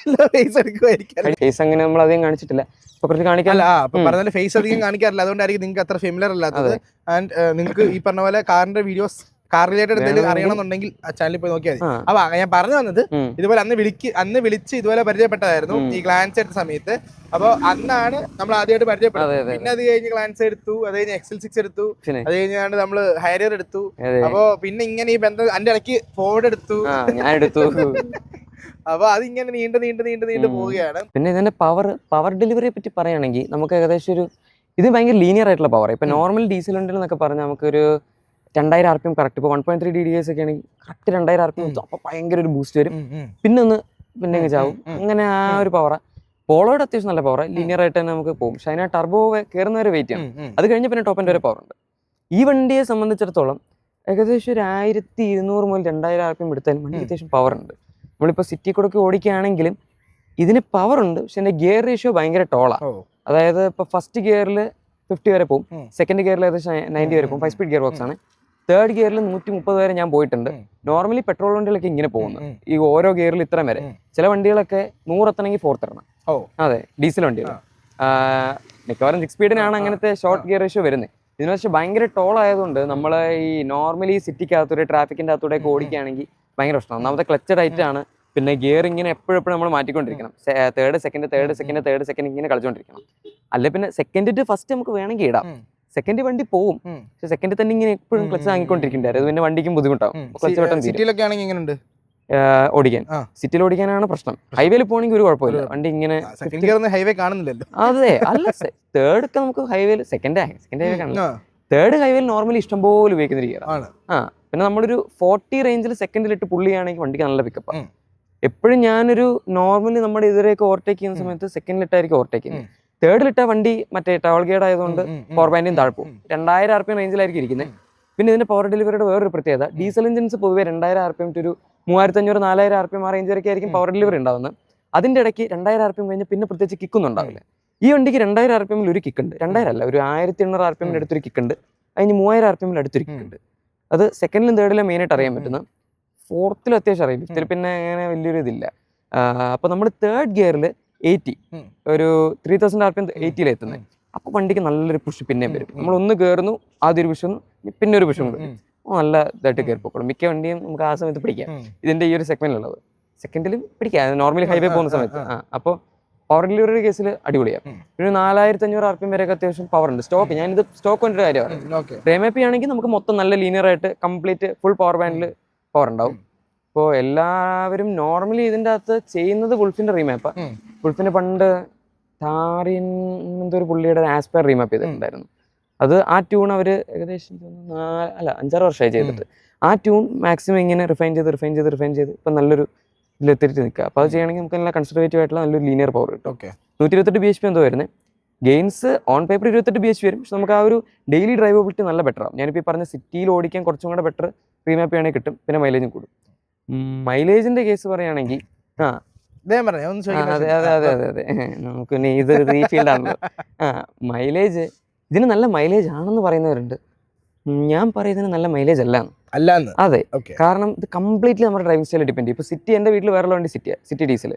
B: ഫേസ് എടുക്കുമായിരിക്കും. ഫേസ് അങ്ങനെ നമ്മൾ അധികം കാണിച്ചിട്ടില്ല. പറഞ്ഞാൽ ഫേസ് അധികം കാണിക്കാറില്ല. അതുകൊണ്ടായിരിക്കും നിങ്ങൾക്ക് അത്ര ഫെമിലർ അല്ലാത്തത്. ആൻഡ് നിങ്ങൾക്ക് ഈ പറഞ്ഞ പോലെ കാറിന്റെ വീഡിയോസ്, കാർ റിലേറ്റഡ് എന്തെങ്കിലും അറിയണമെന്നുണ്ടെങ്കിൽ ആ ചാനലിൽ പോയി നോക്കിയാൽ മതി. അപ്പൊ ഞാൻ പറഞ്ഞു വന്നത്, ഇതുപോലെ അന്ന് വിളിച്ച് ഇതുപോലെ പരിചയപ്പെട്ടതായിരുന്നു ഈ ഗ്ലാൻസ് എടുത്ത സമയത്ത്. അപ്പൊ അന്നാണ് നമ്മൾ ആദ്യമായിട്ട് പരിചയപ്പെട്ടത്. പിന്നെ അത് കഴിഞ്ഞ് ഗ്ലാൻസ് എടുത്തു, അത് കഴിഞ്ഞ് XL6 എടുത്തു, അത് കഴിഞ്ഞാണ്ട് നമ്മള് ഹൈറിയർ എടുത്തു. അപ്പൊ പിന്നെ ഇങ്ങനെ ഈ ബന്ധം അതിന്റെ ഇടയ്ക്ക് ഫോർഡ് എടുത്തു, ഞാൻ എടുത്തു. അപ്പൊ അതിങ്ങനെ നീണ്ടു പോവുകയാണ്. പിന്നെ ഇതിന്റെ പവർ ഡെലിവറിയെ പറ്റി പറയുകയാണെങ്കിൽ നമുക്ക് ഏകദേശം ഇത് ഭയങ്കര ലീനിയർ ആയിട്ടുള്ള പവർ. ഇപ്പൊ നോർമൽ ഡീസൽ വണ്ടികൾ എന്നൊക്കെ പറഞ്ഞാൽ നമുക്കൊരു 2000 RPM കറക്റ്റ്. ഇപ്പോൾ 1.3 DDS ഒക്കെ ആണെങ്കിൽ കറക്റ്റ് 2000 RPM അപ്പോൾ ഭയങ്കര ഒരു ബൂസ്റ്റ് വരും. പിന്നെ ചാവും. അങ്ങനെ ആ ഒരു പവറാണ്. പോളോയുടെ അത്യാവശ്യം നല്ല പവറാണ്. ലീനിയർ ആയിട്ട് തന്നെ നമുക്ക് പോകും. പക്ഷെ അതിനാ ടർബോ കയറുന്നവരെ വെയിറ്റ് ചെയ്യണം. അത് കഴിഞ്ഞ് പിന്നെ ടോപ്പ് എൻഡ് വരെ പവർ ഉണ്ട്. ഈ വണ്ടിയെ സംബന്ധിച്ചിടത്തോളം ഏകദേശം ഒരു 1200 മുതൽ 2000 RPM എടുത്താലും വണ്ടി അത്യാവശ്യം പവർ ഉണ്ട്. നമ്മളിപ്പോൾ സിറ്റി കൂടെ ഒക്കെ ഓടിക്കുകയാണെങ്കിലും ഇതിന് പവർ ഉണ്ട്. പക്ഷെ എൻ്റെ ഗിയർ റേഷ്യോ ഭയങ്കര ടോളാണ്. അതായത് ഇപ്പോൾ ഫസ്റ്റ് ഗിയറിൽ 50 വരെ പോകും, സെക്കൻഡ് ഗിയറിൽ ഏകദേശം 90 വരെ പോകും. 5 സ്പീഡ് ഗിയർ ബോക്സ് ആണ്. തേർഡ് ഗിയറിൽ 130 വരെ ഞാൻ പോയിട്ടുണ്ട്. നോർമലി പെട്രോൾ വണ്ടികളൊക്കെ ഇങ്ങനെ പോകുന്നു, ഈ ഓരോ ഗിയറിൽ ഇത്ര വരെ. ചില വണ്ടികളൊക്കെ 100 എത്തണമെങ്കിൽ 4th ഇടണം. അതെ, ഡീസൽ വണ്ടികൾ മിക്കവാറും 6 സ്പീഡിനാണ് അങ്ങനത്തെ ഷോർട്ട് ഗിയർ റേഷ്യോ വരുന്നത്. ഇതിന് പക്ഷേ ഭയങ്കര ടോൾ ആയതുകൊണ്ട് നമ്മൾ ഈ നോർമലി സിറ്റിക്കകത്തൂടെ ട്രാഫിക്കിൻ്റെ അകത്തൂടെ ഒക്കെ ഓടിക്കുകയാണെങ്കിൽ ഭയങ്കര പ്രശ്നമാണ്. ഒന്നാമത്തെ ക്ലച്ച് ടൈറ്റ് ആണ്. പിന്നെ ഗിയർ ഇങ്ങനെ എപ്പോഴും നമ്മൾ മാറ്റിക്കൊണ്ടിരിക്കണം. തേർഡ് സെക്കൻഡ് ഇങ്ങനെ കളിച്ചുകൊണ്ടിരിക്കണം. അല്ലെ പിന്നെ സെക്കൻഡ് ടു ഫസ്റ്റ് നമുക്ക് വേണമെങ്കിൽ ഇടാം. സെക്കൻഡ് വണ്ടി പോവും, പക്ഷെ സെക്കൻഡ് തന്നെ ഇങ്ങനെ എപ്പോഴും ക്ലച്ച് വാങ്ങിക്കൊണ്ടിരിക്കണ്ടായിരുന്നു. അത് പിന്നെ വണ്ടിക്കും ബുദ്ധിമുട്ടാവും. ക്ലച്ച് പെട്ടെന്ന് ഓടിക്കാൻ, സിറ്റിയിൽ ഓടിക്കാനാണ് പ്രശ്നം. ഹൈവേയിൽ പോകണമെങ്കിൽ ഒരു കുഴപ്പമില്ല, വണ്ടി ഇങ്ങനെ
A: ഹൈവേ കാണുന്നില്ലല്ലോ.
B: അതെ, അല്ല തേർഡ് ഒക്കെ നമുക്ക് ഹൈവേയിൽ സെക്കൻഡ് ഹൈവേ കാണില്ല. തേർഡ് ഹൈവേയിൽ നോർമലി ഇഷ്ടംപോലെ ഉപയോഗിക്കുന്ന ഒരു ഗിയറാണ്. പിന്നെ നമ്മളൊരു 40 റേഞ്ചിൽ സെക്കൻഡിലിട്ട് പുള്ളിയാണെങ്കിൽ വണ്ടിക്ക് നല്ല പിക്കപ്പാണ്. എപ്പോഴും ഞാനൊരു നോർമലി നമ്മുടെ ഇതുവരെയൊക്കെ ഓവർടേക്ക് ചെയ്യുന്ന സമയത്ത് സെക്കൻഡിലിട്ടായിരിക്കും ഓവർടേക്ക് ചെയ്യുന്നത്. തേർഡിലിട്ട വണ്ടി മറ്റേ ടവൽ ഗിയർ ആയതുകൊണ്ട് പവർ ബാൻഡിയും താഴെ പോകും. 2000 RPM റേഞ്ചിലായിരിക്കും ഇരിക്കുന്നത്. പിന്നെ ഇതിന്റെ പവർ ഡെലിവറിയുടെ വേറൊരു പ്രത്യേകത, ഡീസൽ എഞ്ചിൻസ് പൊതുവെ 2000 RPM ടു ഒരു 3500-4000 RPM ആ റേഞ്ച് വരെയൊക്കെ ആയിരിക്കും പവർ ഡെലിവറി ഉണ്ടാവുന്നത്. അതിന്റെ ഇടയ്ക്ക് 2000 RPM കഴിഞ്ഞ് പിന്നെ പ്രത്യേകിച്ച് കിക്കൊന്നും ഉണ്ടാവില്ല. ഈ വണ്ടിക്ക് 2000 RPM ഒരു കിക്ക് ഉണ്ട്, 2000 അല്ല, ഒരു 1800 RPM അടുത്തൊരു കിക്ക് ഉണ്ട്. അതിന് 3000 RPM അടുത്തൊരു കിക്ക് ഉണ്ട്. അത് സെക്കൻഡിലും തേർഡിലും മെയിനായിട്ട് അറിയാൻ പറ്റുന്നത്. 4th അത്യാവശ്യം അറിയാം, 5th പിന്നെ അങ്ങനെ വലിയൊരു ഇതില്ല. അപ്പോൾ നമ്മൾ തേർഡ് ഗിയറിൽ 80 ഒരു 3000 RPM 80 എത്തുന്നത്. അപ്പോൾ വണ്ടിക്ക് നല്ലൊരു പുഷ് പിന്നെയും വരും. നമ്മൾ ഒന്ന് കയറുന്നു, ആദ്യം ഒരു പുഷ്, പിന്നെ ഒരു പുഷും വരും. നല്ല ഇതായിട്ട് കയറി പോയിക്കോളും. മിക്ക വണ്ടിയും നമുക്ക് ആ സമയത്ത് പിടിക്കാം. ഇതിന്റെ ഈ ഒരു സെഗ്മെന്റിലുള്ളത് സെക്കൻഡിലും പിടിക്കാം, നോർമലി ഹൈവേ പോകുന്ന സമയത്ത്. അപ്പോൾ പവർ ഡെലിവറി കേസിൽ അടിപൊളിയാണ്. ഒരു 4500 RPM വരെയൊക്കെ അത്യാവശ്യം പവർ ഉണ്ട്. സ്റ്റോക്ക്, ഞാനിത് സ്റ്റോക്ക് കൊണ്ടൊരു കാര്യമാണ്. റേമാപ്പി ആണെങ്കിൽ നമുക്ക് മൊത്തം നല്ല ലീനിയർ ആയിട്ട് കംപ്ലീറ്റ് ഫുൾ പവർ ബാൻഡിൽ പവർ ഉണ്ടാവും. ഇപ്പോൾ എല്ലാവരും നോർമലി ഇതിൻ്റെ അകത്ത് ചെയ്യുന്നത് വുൾഫിന്റെ റീമാപ്പാണ്. വുൾഫിന്റെ പണ്ട് ടാറിൻ എന്തോ ഒരു പുള്ളിയുടെ ആസ്പയർ റീമാപ്പ് ചെയ്തിട്ടുണ്ടായിരുന്നു. അത് ആ ട്യൂൺ അവർ ഏകദേശം 5-6 വർഷമായി ചെയ്തിട്ട്. ആ ട്യൂൺ മാക്സിമം ഇങ്ങനെ റിഫൈൻ ചെയ്ത് ഇപ്പം നല്ലൊരു ഇതിലെത്തിയിട്ട് നിൽക്കുക. അപ്പോൾ അത് ചെയ്യണമെങ്കിൽ നമുക്ക് നല്ല കൺസർവേറ്റീവ് ആയിട്ടുള്ള നല്ലൊരു ലീനിയർ പവർ കിട്ടും. 128 BHP എന്തോ വരുന്നത്. ഗെയിൻസ് ഓൺ പേപ്പർ 28 BHP വരും, പക്ഷെ നമുക്ക് ആ ഒരു ഡെയിലി ഡ്രൈവബിലിറ്റി നല്ല ബെറ്റർ ആവും. ഞാനിപ്പോൾ ഈ പറഞ്ഞ സിറ്റിയിൽ ഓടിക്കാൻ കുറച്ചും കൂടെ ബെറ്റർ റീമാപ്പ് ചെയ്യണമെങ്കിൽ കിട്ടും. പിന്നെ മൈലേജും കൂടും. മൈലേജിന്റെ കേസ് പറയുകയാണെങ്കിൽ അതെ നമുക്ക് പിന്നെ ഇത് റീഫീൽഡ് ആണല്ലോ. മൈലേജ് ഇതിന് നല്ല മൈലേജ് ആണെന്ന് പറയുന്നവരുണ്ട്. ഞാൻ പറയുന്നതിന് നല്ല മൈലേജ് അല്ലാന്ന്. അതെ, കാരണം ഇത് കംപ്ലീറ്റ്ലി നമ്മുടെ ഡ്രൈവിംഗ് സ്റ്റൈൽ ഡിപ്പെൻഡ് ചെയ്യും. ഇപ്പോൾ സിറ്റി, എൻ്റെ വീട്ടിൽ വേറെ വണ്ടി സിറ്റി ഡീസൽ,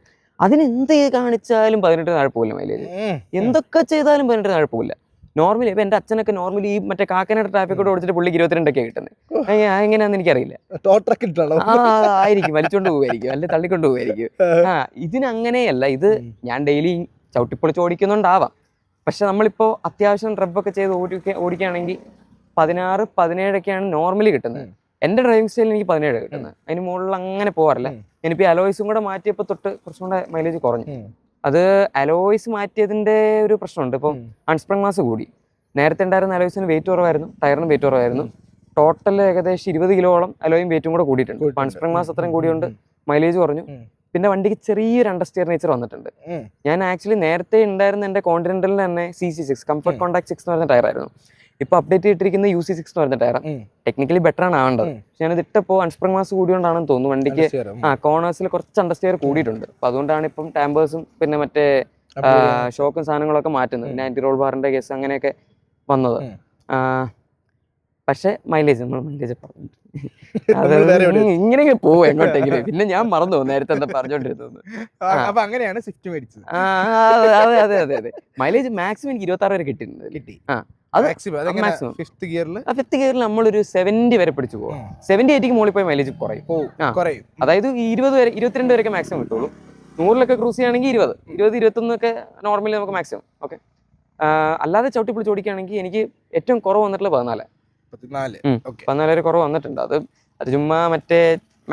B: അതിന് എന്ത് കാണിച്ചാലും 18 താഴെ പോകില്ല മൈലേജ്. എന്തൊക്കെ ചെയ്താലും 18 താഴെ പോകില്ല. നോർമലി ഇപ്പം എൻ്റെ അച്ഛനൊക്കെ നോർമലി ഈ മറ്റേ കാക്കനാട് ട്രാഫിക്കോട് ഓടിച്ചിട്ട് പുള്ളിക്ക് 22 കിട്ടുന്നത്. എങ്ങനെയാണെന്ന് എനിക്കറിയില്ല. ആയിരിക്കും, വലിച്ചോണ്ട് പോകുമായിരിക്കും, അല്ലെങ്കിൽ തള്ളിക്കൊണ്ട് പോകുമായിരിക്കും. ഇതിനങ്ങനെയല്ല. ഇത് ഞാൻ ഡെയിലി ചവിട്ടിപ്പൊളിച്ച് ഓടിക്കുന്നുണ്ടാവാം. പക്ഷെ നമ്മളിപ്പോൾ അത്യാവശ്യം റബ്ബൊക്കെ ചെയ്ത് ഓടിക്കുകയാണെങ്കിൽ 16-17 നോർമലി കിട്ടുന്നത്. എൻ്റെ ഡ്രൈവിംഗ് സ്റ്റൈലിൽ എനിക്ക് 17 കിട്ടുന്നത്. അതിന് മുകളിൽ അങ്ങനെ പോകാറില്ല. ഞാനിപ്പോൾ അലോയ്സും കൂടെ മാറ്റിയപ്പോൾ തൊട്ട് കുറച്ചും കൂടെ മൈലേജ് കുറഞ്ഞു. അത് അലോയ്സ് മാറ്റിയതിൻ്റെ ഒരു പ്രശ്നമുണ്ട്. ഇപ്പം അൺസ്പ്രങ് മാസ് കൂടി. നേരത്തെ ഉണ്ടായിരുന്ന അലോയ്സിന് വെയിറ്റ് കുറവായിരുന്നു, ടയറിനും വെയിറ്റ് കുറവായിരുന്നു. ടോട്ടൽ ഏകദേശം 20 കിലോളം അലോയും വെയിറ്റും കൂടെ കൂടിയിട്ടുണ്ട്. ഇപ്പം അൺസ്പ്രങ് മാസ് അത്രയും കൂടിയുണ്ട് മൈലേജ് കുറഞ്ഞു. പിന്നെ വണ്ടിക്ക് ചെറിയൊരു അണ്ടർസ്റ്റിയർ നേച്ചർ വന്നിട്ടുണ്ട്. ഞാൻ ആക്ച്വലി നേരത്തെ ഉണ്ടായിരുന്ന എൻ്റെ കോണ്ടിനെന്റലിന് തന്നെ CC6 കംഫർട്ട് കോണ്ടാക്ട് 6 എന്ന് പറയുന്ന ടയറായിരുന്നു. ഇപ്പോൾ അപ്ഡേറ്റ് ചെയ്തിട്ടിരിക്കുന്ന UC6 എന്ന് പറയുന്ന ടയറാണ്. ടെക്നിക്കലി ബെറ്റർ ആണ് ആവേണ്ടത്. പക്ഷെ ഞാനത് ഇട്ടപ്പോൾ അൺസ്പ്രങ് മാസ് കൂടിയോണ്ടാണെന്ന് തോന്നുന്നു വണ്ടിക്ക് കോർണേഴ്സിൽ കുറച്ച് അണ്ടർസ്റ്റിയർ കൂടിയിട്ടുണ്ട്. അപ്പം അതുകൊണ്ടാണ് ഇപ്പം ടാമ്പേഴ്സും പിന്നെ മറ്റേ ഷോക്കും സാധനങ്ങളൊക്കെ മാറ്റുന്നത്. പിന്നെ ആന്റി റോൾ ബാറിന്റെ കേസ് അങ്ങനെയൊക്കെ വന്നത്. പക്ഷെ മൈലേജ് പറഞ്ഞു ഇങ്ങനെ പോവും എങ്ങോട്ടെങ്കിലും. പിന്നെ ഞാൻ മറന്നു നേരത്തെ എന്താ പറഞ്ഞോണ്ടിരുന്നത്. അതെ മൈലേജ് മാക്സിമം എനിക്ക് 26 വരെ കിട്ടിയിട്ടുണ്ട്. ഫിഫ്ത്ത് ഗിയറിൽ നമ്മളൊരു 70 വരെ പിടിച്ചു പോകാം. 70-80 മുകളിൽ പോയി മൈലേജ് കുറയും. അതായത് 20 വരെ 22 വരെയൊക്കെ മാക്സിമം കിട്ടുള്ളൂ. 100-ലൊക്കെ ക്രൂസ് ചെയ്യുകയാണെങ്കിൽ 20-21 ഒക്കെ നോർമലി നമുക്ക് മാക്സിമം. ഓക്കെ, അല്ലാതെ ചവിട്ടി പിടിച്ച് ഓടിക്കുകയാണെങ്കിൽ എനിക്ക് ഏറ്റവും കുറവ് വന്നിട്ടുള്ള 14 വരെ കുറവ് വന്നിട്ടുണ്ട്. അത് ചുമ്മാ മറ്റേ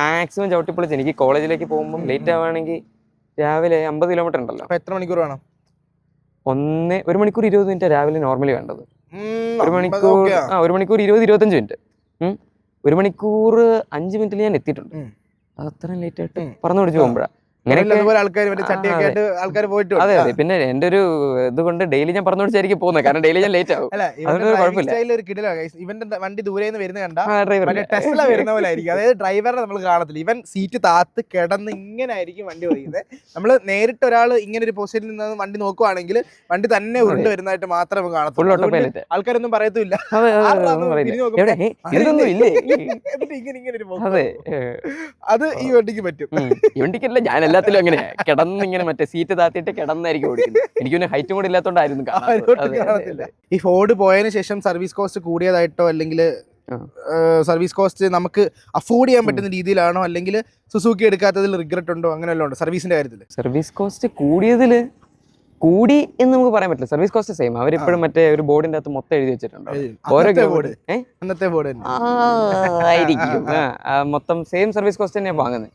B: മാക്സിമം ചവിട്ടി പൊളിച്ച് എനിക്ക് കോളേജിലേക്ക് പോകുമ്പോൾ ലേറ്റ് ആവുകയാണെങ്കിൽ രാവിലെ 50 കിലോമീറ്റർ ഉണ്ടല്ലോ.
A: എത്ര മണിക്കൂർ വേണം?
B: 1 മണിക്കൂർ 20 മിനിറ്റ് രാവിലെ നോർമലി വേണ്ടത്. 1 മണിക്കൂർ 20-25 മിനിറ്റ്. 1 മണിക്കൂർ 5 മിനിറ്റിൽ ഞാൻ എത്തിയിട്ടുണ്ട്. അത് അത്രയും ലേറ്റ് ആയിട്ട് പറന്നു പിടിച്ച് പോകുമ്പോഴാണ് അതെ അതെ. പിന്നെ എന്റെ ഒരു ഇതുകൊണ്ട് ഡെയിലി ഞാൻ പറഞ്ഞു പിടിച്ചായിരിക്കും പോകുന്നത്, കാരണം ഡെയിലി ഞാൻ ലേറ്റ് ആവും.
A: ഇവന്റെ വണ്ടി ദൂരെ നിന്ന് വരുന്ന കണ്ട ടെസ്ല വരുന്ന പോലെ ആയിരിക്കും. അതായത് ഡ്രൈവറെ നമ്മൾ കാണത്തില്ല, ഇവൻ സീറ്റ് താത്ത് കിടന്ന് ഇങ്ങനെ ആയിരിക്കും വണ്ടി ഓടിക്കുന്നത്. നമ്മൾ നേരിട്ട് ഒരാൾ ഇങ്ങനെ ഒരു പൊസിഷനിൽ നിന്ന് വണ്ടി നോക്കുവാണെങ്കിൽ വണ്ടി തന്നെ ഉരുണ്ട് വരുന്നതായിട്ട് മാത്രമേ കാണത്തുള്ളൂ. ആൾക്കാരൊന്നും പറയത്തില്ല. അത് ഈ വണ്ടിക്ക് പറ്റും.
B: ഈ വണ്ടിക്കല്ല, ഞാൻ എല്ലാത്തിലും അങ്ങനെ കിടന്നിങ്ങനെ മറ്റേ സീറ്റ് താത്തിയിട്ട് കിടന്നായിരിക്കും ഓടിക്കുന്നത്. എനിക്ക് പിന്നെ ഹൈറ്റും കൂടെ ഇല്ലാത്തോണ്ടായിരുന്നു.
A: ഈ ഫോർഡ് പോയതിനു ശേഷം സർവീസ് കോസ്റ്റ് കൂടിയതായിട്ടോ അല്ലെങ്കിൽ സർവീസ് കോസ്റ്റ് നമുക്ക് അഫോർഡ് ചെയ്യാൻ പറ്റുന്ന രീതിയിലാണോ, അല്ലെങ്കിൽ സുസുക്കി എടുക്കാത്തതിൽ റിഗ്രറ്റ് ഉണ്ടോ, അങ്ങനെ വല്ലതും ഉണ്ടോ സർവീസിന്റെ കാര്യത്തിൽ?
B: സർവീസ് കോസ്റ്റ് കൂടിയതില് കൂടി എന്ന് നമുക്ക് പറയാൻ പറ്റില്ല. Service cost same. അവരിപ്പോഴും മറ്റേ ഒരു ബോർഡിന്റെ അകത്ത് മൊത്തം എഴുതി വെച്ചിട്ടുണ്ട്. ആയിരിക്കും മൊത്തം സെയിം സർവീസ് കോസ്റ്റ് തന്നെയാണ് വാങ്ങുന്നത്.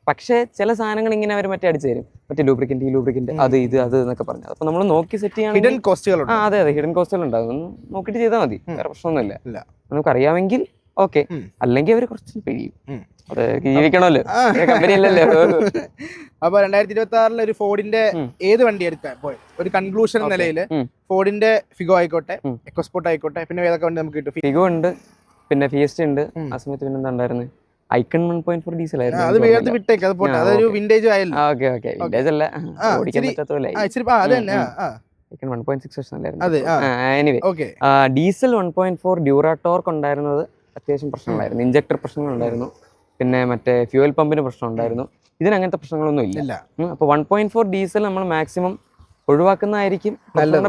B: പക്ഷേ ചില സാധനങ്ങൾ ഇങ്ങനെ അവർ മറ്റേ അടിച്ചു തരും, മറ്റേ ലൂബ്രിക്കന്റ്, ഈ ലൂബ്രിക്കന്റ്, അത് ഇത് എന്നൊക്കെ പറഞ്ഞത്. അപ്പൊ നമ്മൾ നോക്കി സെറ്റ് ചെയ്യാൻ
A: ഹിഡൻ കോസ്റ്റുകൾ.
B: അതെ അതെ, ഹിഡൻ കോസ്റ്റുകൾ ഉണ്ടാകും. നോക്കിയിട്ട് ചെയ്താൽ മതി, വേറെ പ്രശ്നമൊന്നുമില്ല. നമുക്ക് അറിയാമെങ്കിൽ ഓക്കെ, അല്ലെങ്കിൽ അവർ കുറച്ച് പിഴിയും. അത് ജീവിക്കണമല്ലോ, കമ്പനി അല്ലല്ലോ.
A: അപ്പൊ 2026 ഒരു ഫോർഡിന്റെ ഏത് വണ്ടി എടുക്കാൻ പോയി ഒരു കൺക്ലൂഷൻ നിലയിൽ ഫോർഡിന്റെ ഫിഗോ ആയിക്കോട്ടെ, എക്കോസ്പോർട്ട് ആയിക്കോട്ടെ, പിന്നെ ഏതൊക്കെ വണ്ടി നമുക്ക് കിട്ടും?
B: ഫിഗോ ഉണ്ട്, പിന്നെ ഫിയസ്റ്റ ഉണ്ട്. ആ സമയത്ത് പിന്നെ എന്താ ഉണ്ടായിരുന്നു? ഐക്കൺ 1.4 ഡീസൽ ആയിരുന്നു.
A: അത് വേഗം വിട്ടേക്ക്, അത് പോട്ടെ, അതൊരു വിന്റേജ് ആയല്ലോ.
B: ഓക്കെ ഓക്കെ, വിന്റേജ് അല്ല, ഓടിക്കാൻ പറ്റാത്തതല്ലേ. ഐക്കൺ 1.6 വർഷം. ഡീസൽ 1.4 ഡ്യൂറാ ടോർക്ക് ഉണ്ടായിരുന്നത് അത്യാവശ്യം പ്രശ്നങ്ങളായിരുന്നു. ഇഞ്ചക്ടർ പ്രശ്നങ്ങളുണ്ടായിരുന്നു, പിന്നെ മറ്റേ ഫ്യൂവൽ പമ്പിന് പ്രശ്നം ഉണ്ടായിരുന്നു. ഇതിന് അങ്ങനത്തെ പ്രശ്നങ്ങളൊന്നും ഇല്ല. അപ്പോൾ 1.4 ഡീസൽ നമ്മൾ മാക്സിമം ഒഴിവാക്കുന്നതായിരിക്കും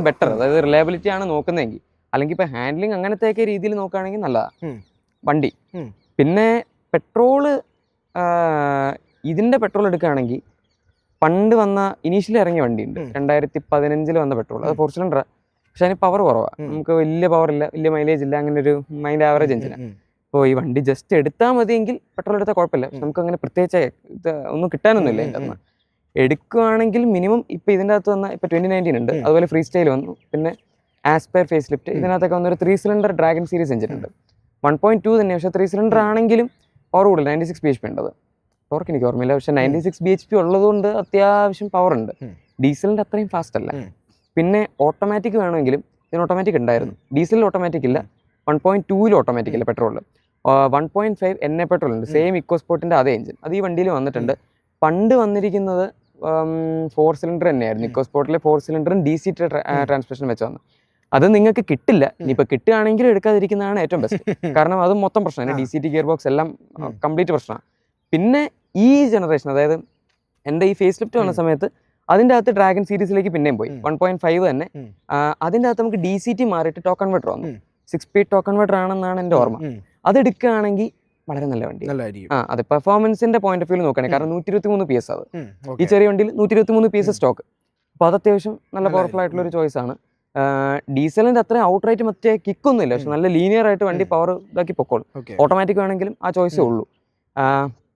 B: ബെറ്റർ. അതായത് റിലയബിലിറ്റി ആണ് നോക്കുന്നതെങ്കിൽ. അല്ലെങ്കിൽ ഇപ്പൊ ഹാൻഡ്ലിങ് അങ്ങനത്തെയൊക്കെ രീതിയിൽ നോക്കുകയാണെങ്കിൽ നല്ലതാണ് വണ്ടി. പിന്നെ പെട്രോള്, ഇതിന്റെ പെട്രോൾ എടുക്കുകയാണെങ്കിൽ പണ്ട് വന്ന ഇനീഷ്യലി ഇറങ്ങിയ വണ്ടിയുണ്ട്, 2015 വന്ന പെട്രോൾ. അത് 4 സിലിണ്ടറാണ്, പക്ഷെ അതിന് പവർ കുറവാണ്. നമുക്ക് വലിയ പവർ ഇല്ല, വലിയ മൈലേജ് ഇല്ല, അങ്ങനെ ഒരു മൈൻഡ് ആവറേജ് എഞ്ചിനാണ്. അപ്പോൾ ഈ വണ്ടി ജസ്റ്റ് എടുത്താൽ മതിയെങ്കിൽ പെട്രോൾ എടുത്താൽ കുഴപ്പമില്ല. പക്ഷെ നമുക്ക് അങ്ങനെ പ്രത്യേകിച്ച് ഇത് ഒന്നും കിട്ടാനൊന്നുമില്ല ഇതിൻ്റെ അന്ന്. എടുക്കുകയാണെങ്കിൽ മിനിമം ഇപ്പം ഇതിൻ്റെ അകത്ത് വന്ന ഇപ്പം 2019 ഉണ്ട്, അതുപോലെ ഫ്രീ സ്റ്റൈൽ വന്നു, പിന്നെ ആസ്പയർ ഫേസ് ലിഫ്റ്റ്. ഇതിനകത്തൊക്കെ വന്നൊരു 3 സിലിണ്ടർ ഡ്രാഗൺ സീരീസ് എഞ്ചിൻ ഉണ്ട്. 1.2 തന്നെ, പക്ഷേ 3 സിലിണ്ടർ ആണെങ്കിലും പവർ കൂടുതൽ, 96 bhp ഉണ്ടത്. പവർക്ക് എനിക്ക് ഓർമ്മയില്ല, പക്ഷേ 96 bhp ഉള്ളതുകൊണ്ട് അത്യാവശ്യം പവർ ഉണ്ട്. ഡീസലിൻ്റെ അത്രയും ഫാസ്റ്റ് അല്ല. പിന്നെ ഓട്ടോമാറ്റിക് വേണമെങ്കിലും ഇതിന് ഓട്ടോമാറ്റിക് ഉണ്ടായിരുന്നു. ഡീസലിൽ ഓട്ടോമാറ്റിക് ഇല്ല, 1.2 ഓട്ടോമാറ്റിക് ഇല്ല. പെട്രോളിൽ 1.5 NA പെട്രോൾ ഉണ്ട്, സെയിം ഇക്കോസ്പോർട്ടിൻ്റെ അതേ എഞ്ചിൻ. അത് ഈ വണ്ടിയിൽ വന്നിട്ടുണ്ട്. പണ്ട് വന്നിരിക്കുന്നത് 4 സിലിണ്ടർ തന്നെയായിരുന്നു. ഇക്കോസ്പോർട്ടിലെ 4 സിലിണ്ടറും DC ട്രാൻസ്മിഷൻ വെച്ച് വന്നു. അത് നിങ്ങൾക്ക് കിട്ടില്ല. ഇനിയിപ്പോൾ കിട്ടുകയാണെങ്കിൽ എടുക്കാതിരിക്കുന്നതാണ് ഏറ്റവും ബെസ്റ്റ്. കാരണം അത് മൊത്തം പ്രശ്നമാണ്, DCT ഗിയർ ബോക്സ് എല്ലാം കംപ്ലീറ്റ് പ്രശ്നമാണ്. പിന്നെ ഈ ജനറേഷൻ, അതായത് എൻ്റെ ഈ ഫേസ് ലിഫ്റ്റ് വന്ന സമയത്ത് അതിൻ്റെ അകത്ത് ഡ്രാഗൺ സീരീസിലേക്ക് പിന്നെയും പോയി, 1.5 തന്നെ. അതിൻ്റെ അകത്ത് നമുക്ക് DCT മാറിയിട്ട് ടോക്ക് കൺവെർട്ടർ വന്നു. 6 സ്പീഡ് ടോക്ക് കൺവെർട്ടർ ആണെന്നാണ് എൻ്റെ ഓർമ്മ. അതെടുക്കുകയാണെങ്കിൽ വളരെ നല്ല വണ്ടി. അതെ, പെർഫോമൻസിന്റെ പോയിന്റ് ഓഫ് വ്യൂ നോക്കുകയാണെങ്കിൽ, കാരണം 123 PS അത് ഈ ചെറിയ വണ്ടിയിൽ 123 PS സ്റ്റോക്ക്. അപ്പോൾ അത് അത്യാവശ്യം നല്ല പവർഫുൾ ആയിട്ടുള്ള ഒരു ചോയ്സ് ആണ്. ഡീസലിന്റെ അത്രയും ഔട്ട് റൈറ്റ് മറ്റേ കിക്കൊന്നും ഇല്ല, പക്ഷെ നല്ല ലീനിയർ ആയിട്ട് വണ്ടി പവർ ഇതാക്കി പൊക്കോളും. ഓട്ടോമാറ്റിക് വേണമെങ്കിലും ആ ചോയ്സേ ഉള്ളൂ.